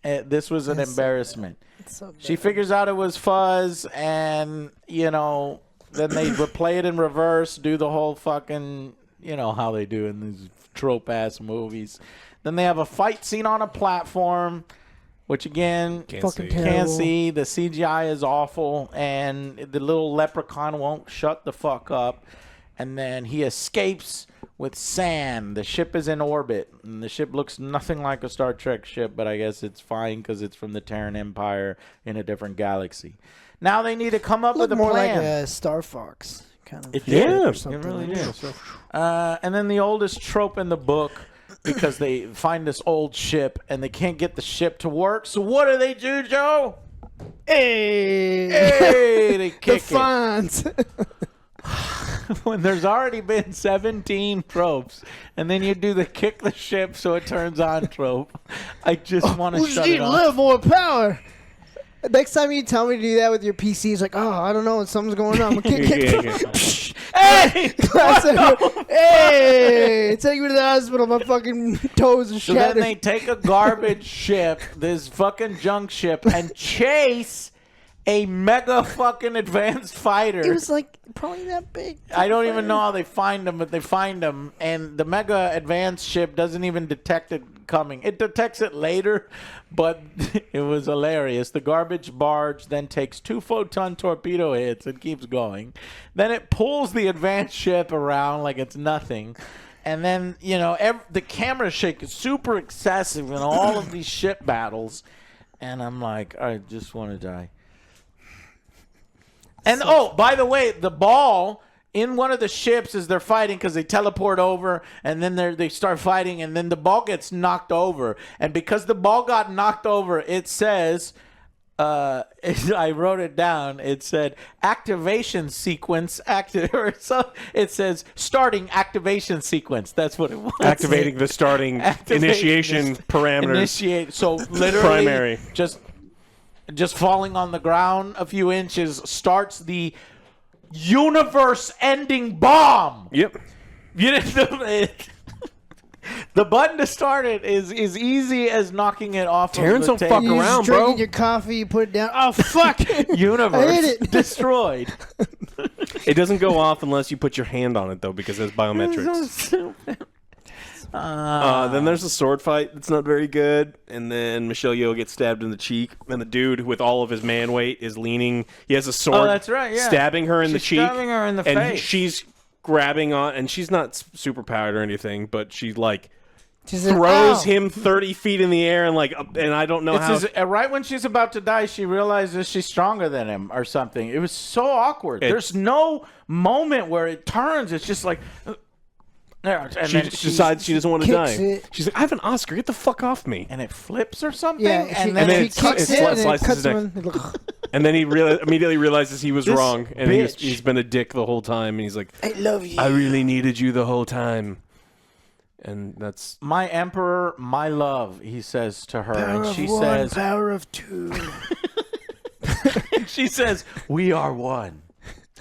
This was an embarrassment. So she figures out it was Fuzz, and then they replay it in reverse, do the whole fucking, how they do in these trope-ass movies. Then they have a fight scene on a platform, which, again, can't see. The CGI is awful, and the little leprechaun won't shut the fuck up. And then he escapes with Sam. The ship is in orbit, and the ship looks nothing like a Star Trek ship, but I guess it's fine because it's from the Terran Empire in a different galaxy. Now they need to come up with a more plan. Like a Star Fox kind of. It did. Or It something really like did. that. And then the oldest trope in the book, because they find this old ship and they can't get the ship to work. So what do, Joe? Hey, they kick the Fonz. When there's already been 17 tropes, and then you do the kick the ship so it turns on trope. I just want to shut it off. A little more power. Next time you tell me to do that with your PC, it's like, oh, I don't know, something's going on. Hey! Hey! Take me to the hospital. My fucking toes are So shattered. then they take a garbage ship, this fucking junk ship, and chase a mega fucking advanced fighter. It was like probably that big. I don't even know how they find him, but they find him, and the mega advanced ship doesn't even detect it coming. It detects it later, but it was hilarious. The garbage barge then takes 2 photon torpedo hits and keeps going. Then it pulls the advanced ship around like it's nothing. And then, the camera shake is super excessive in all of these ship battles. And I'm like, I just want to die. And, by the way, the ball in one of the ships as they're fighting, because they teleport over, and then they start fighting, and then the ball gets knocked over. And because the ball got knocked over, it says, I wrote it down, it said, activation sequence, it says, starting activation sequence. That's what it was. Activating the starting initiation parameters. So literally, primary. Just falling on the ground a few inches starts the universe-ending bomb. Yep. You didn't. The button to start it is easy as knocking it off. Terrence of the don't fuck table. around, bro. bro. Drinking your coffee, you put it down. Oh fuck! Universe I hit it. destroyed. It doesn't go off unless you put your hand on it, though, because it's biometrics. Then there's a sword fight that's not very good, and then Michelle Yeoh gets stabbed in the cheek, and the dude with all of his man weight is leaning. He has a sword. That's right, yeah. Stabbing her in the cheek. Stabbing her in the and face. She's grabbing on, and she's not super powered or anything, but she She's throws him 30 feet in the air, and I don't know how. Right when she's about to die, she realizes she's stronger than him or something. It was so awkward. There's no moment where it turns. It's just like. And she decides she doesn't want to die. It. She's like, I have an Oscar. Get the fuck off me. And it flips or something. Yeah, and then she kicks it and it cuts him. And then he immediately realizes he was wrong, and he's been a dick the whole time. And he's like, I love you. I really needed you the whole time. And that's my emperor, my love. He says to her, power and she of one, says, "Power of 2." She says, "We are one."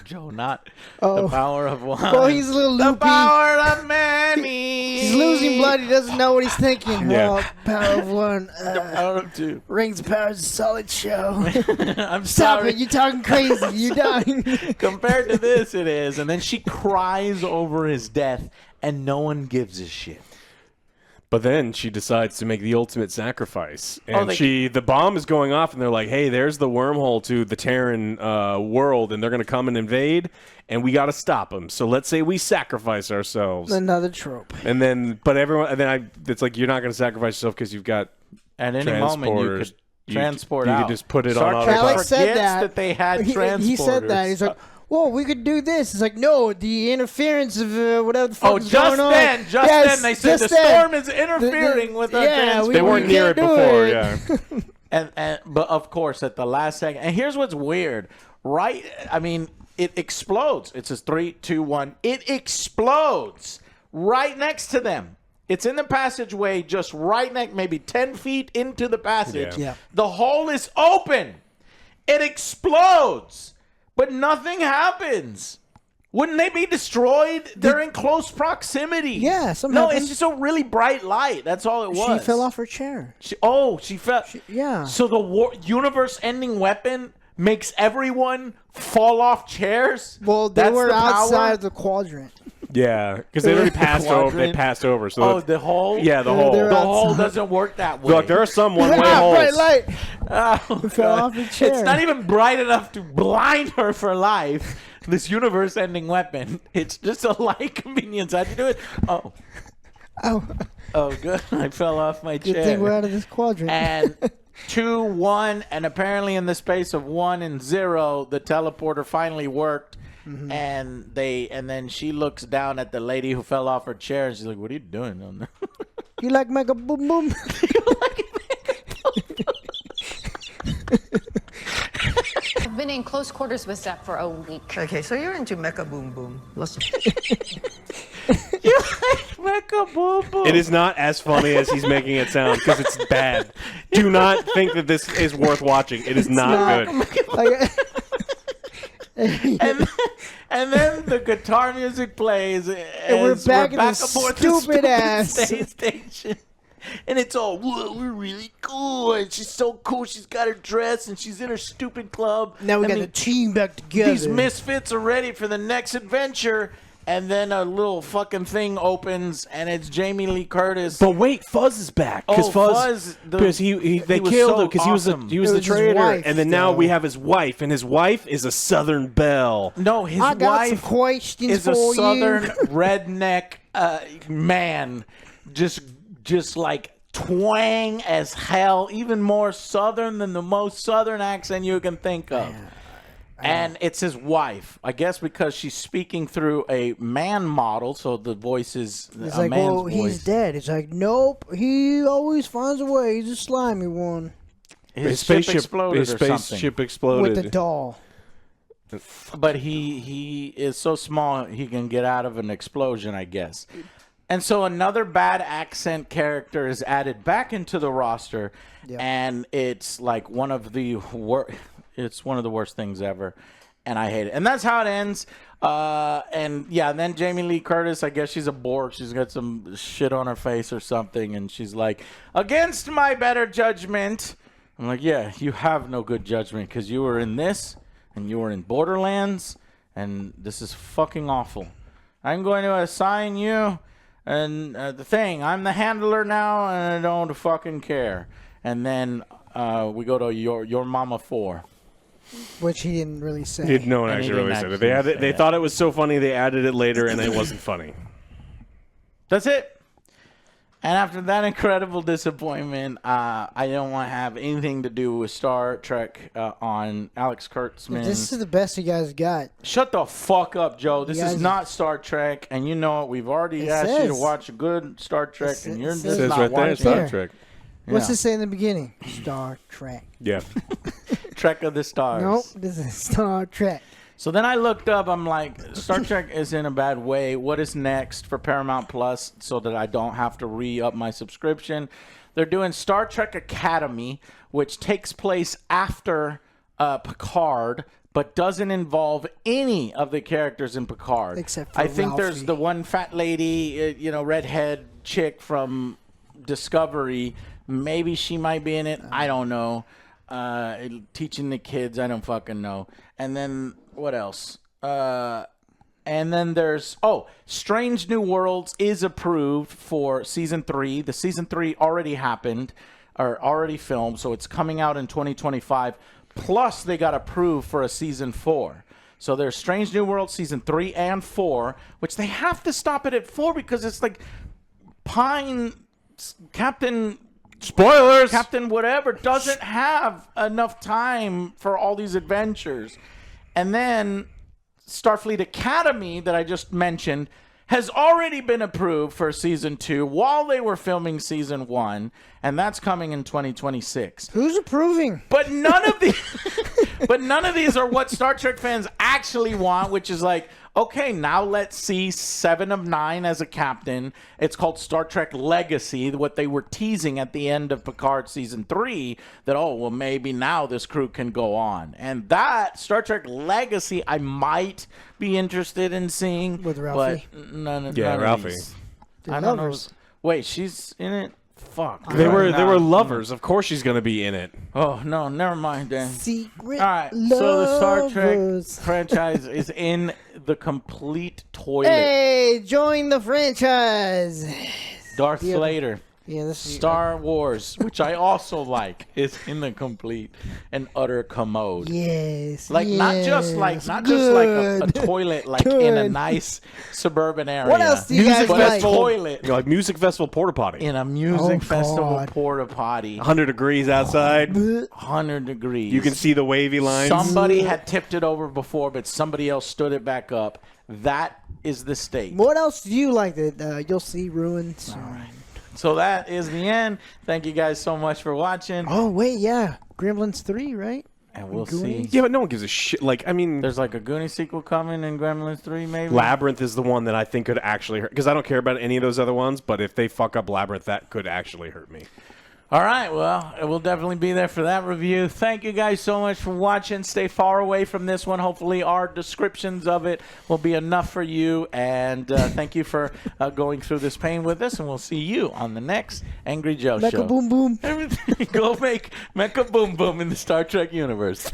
Joe, not the power of one. Well, he's a little loopy. The power of many. He's losing blood. He doesn't know what he's thinking. Yeah. Well, power of 1. The power of 2. Rings of Power is a solid show. I'm Stop sorry. it. You're talking crazy. You're dying. Compared to this, it is. And then she cries over his death, and no one gives a shit. But then she decides to make the ultimate sacrifice, and Oh, the bomb is going off, and they're like, "Hey, there's the wormhole to the Terran world, and they're going to come and invade, and we got to stop them. So let's say we sacrifice ourselves." Another trope. And then, it's like you're not going to sacrifice yourself because you've got at any moment you could transport out. You could just put it Star on. Trek Alex said that they had transporters. He said that. He's like, well, we could do this. It's like, no, the interference of whatever the fuck is going on. Then they said the storm is interfering with our transport. They weren't near it before, yeah. But of course, at the last second, and here's what's weird, right? I mean, it explodes. It says 3, 2, 1. It explodes right next to them. It's in the passageway, just right next, maybe 10 feet into the passage. Yeah. The hole is open. It explodes. But nothing happens. Wouldn't they be destroyed? They're in close proximity. Yeah, somehow. No, it's just a really bright light. That's all it was. She fell off her chair. She fell. Yeah. So the universe-ending weapon makes everyone fall off chairs? Well, they were outside of the quadrant. Yeah, because they already passed over. They passed over. So the hole? Yeah, the hole. The hole doesn't work that way. Look, there are some one-way holes. Bright light. Oh, fell off the chair. It's not even bright enough to blind her for life. This universe-ending weapon. It's just a light convenience. How'd you do it? Oh, good. I fell off my chair. Good thing we're out of this quadrant. And 2, 1, and apparently in the space of 1 and 0, the teleporter finally worked. Mm-hmm. And then she looks down at the lady who fell off her chair, and she's like, "What are you doing on there?" You like Mega Boom Boom? I've been in close quarters with Zep for a week. Okay, so you're into Mecha Boom Boom. Listen. You like Mecha Boom Boom? It is not as funny as he's making it sound because it's bad. Do not think that this is worth watching. It is not good. And then the guitar music plays, and we're back in the stupid ass space station. And it's all, whoa, we're really cool. And she's so cool. She's got her dress, and she's in her stupid club. Now we got the team back together. These misfits are ready for the next adventure. And then a little fucking thing opens, and it's Jamie Lee Curtis. But wait, Fuzz is back. Because Fuzz, because they killed him because he was the traitor, wife, and then now we have his wife, and his wife is a Southern belle. No, his I got some wife questions is a for Southern you. redneck man, just like twang as hell, even more Southern than the most Southern accent you can think of. And it's his wife, I guess, because she's speaking through a man model, so the voice is It's a like, man's well, voice. he's dead. It's like, nope, he always finds a way. He's a slimy one. His spaceship exploded his or something. spaceship exploded. With the doll. But he is so small he can get out of an explosion, I guess. And so another bad accent character is added back into the roster, and it's like one of the It's one of the worst things ever, and I hate it. And that's how it ends. And then Jamie Lee Curtis, I guess she's a Borg. She's got some shit on her face or something, and she's like, "Against my better judgment." I'm like, "Yeah, you have no good judgment because you were in this, and you were in Borderlands, and this is fucking awful. I'm going to assign you and the thing. I'm the handler now, and I don't fucking care." And then we go to Your Mama 4. Which he didn't really say. No one actually really said it. They thought it was so funny they added it later, and it wasn't funny. That's it. And after that incredible disappointment, I don't want to have anything to do with Star Trek on Alex Kurtzman. This is the best you guys got. Shut the fuck up, Joe. This is not Star Trek, and you know it. We've already asked you to watch a good Star Trek, and you're just not right there, watching Star Trek. What's it say in the beginning? Star Trek. Yeah. Trek of the Stars. Nope, this is Star Trek. So then I looked up. I'm like, Star Trek is in a bad way. What is next for Paramount Plus so that I don't have to re-up my subscription? They're doing Star Trek Academy, which takes place after Picard, but doesn't involve any of the characters in Picard. Except for I think Ralphie. there's the one fat lady, redhead chick from Discovery. Maybe she might be in it. I don't know. Teaching the kids. I don't fucking know. And then what else? And then there's Strange New Worlds is approved for season 3. The season 3 already happened, or already filmed, so it's coming out in 2025. Plus, they got approved for a season 4. So there's Strange New World season 3 and 4, which they have to stop it at 4 because it's like Captain whatever doesn't have enough time for all these adventures. And then Starfleet Academy that I just mentioned has already been approved for season 2 while they were filming season 1, and that's coming in 2026. Who's approving? But none of these are what Star Trek fans actually want, which is like, okay, now let's see 7 of 9 as a captain. It's called Star Trek Legacy, what they were teasing at the end of Picard season 3, that, maybe now this crew can go on. And that, Star Trek Legacy, I might be interested in seeing. With Ralphie? But none of Ralphie. I don't know. Wait, she's in it? Fuck. They were lovers. Of course she's going to be in it. Oh, no, never mind then. Secret All right, so the Star Trek franchise is in the complete toilet. Hey, join the franchise. Darth Vader. Yeah, Star Wars, which I also like, is in the complete and utter commode. Yes. Like not just like a toilet, like in a nice suburban area. What else do you guys like? Toilet. Like music festival porta potty. In a music festival porta potty. 100 degrees outside. 100 degrees. You can see the wavy lines. Somebody had tipped it over before, but somebody else stood it back up. That is the state. What else do you like that you'll see ruined soon? All right. So that is the end. Thank you guys so much for watching. Oh, wait, yeah. Gremlins 3, right? And we'll see. Yeah, but no one gives a shit. Like, I mean... There's like a Goonies sequel coming in Gremlins 3, maybe? Labyrinth is the one that I think could actually hurt. Because I don't care about any of those other ones, but if they fuck up Labyrinth, that could actually hurt me. All right, well, we'll definitely be there for that review. Thank you guys so much for watching. Stay far away from this one. Hopefully our descriptions of it will be enough for you. And thank you for going through this pain with us. And we'll see you on the next Angry Joe Show. Mecha Boom Boom. Go make Mecha Boom Boom in the Star Trek universe.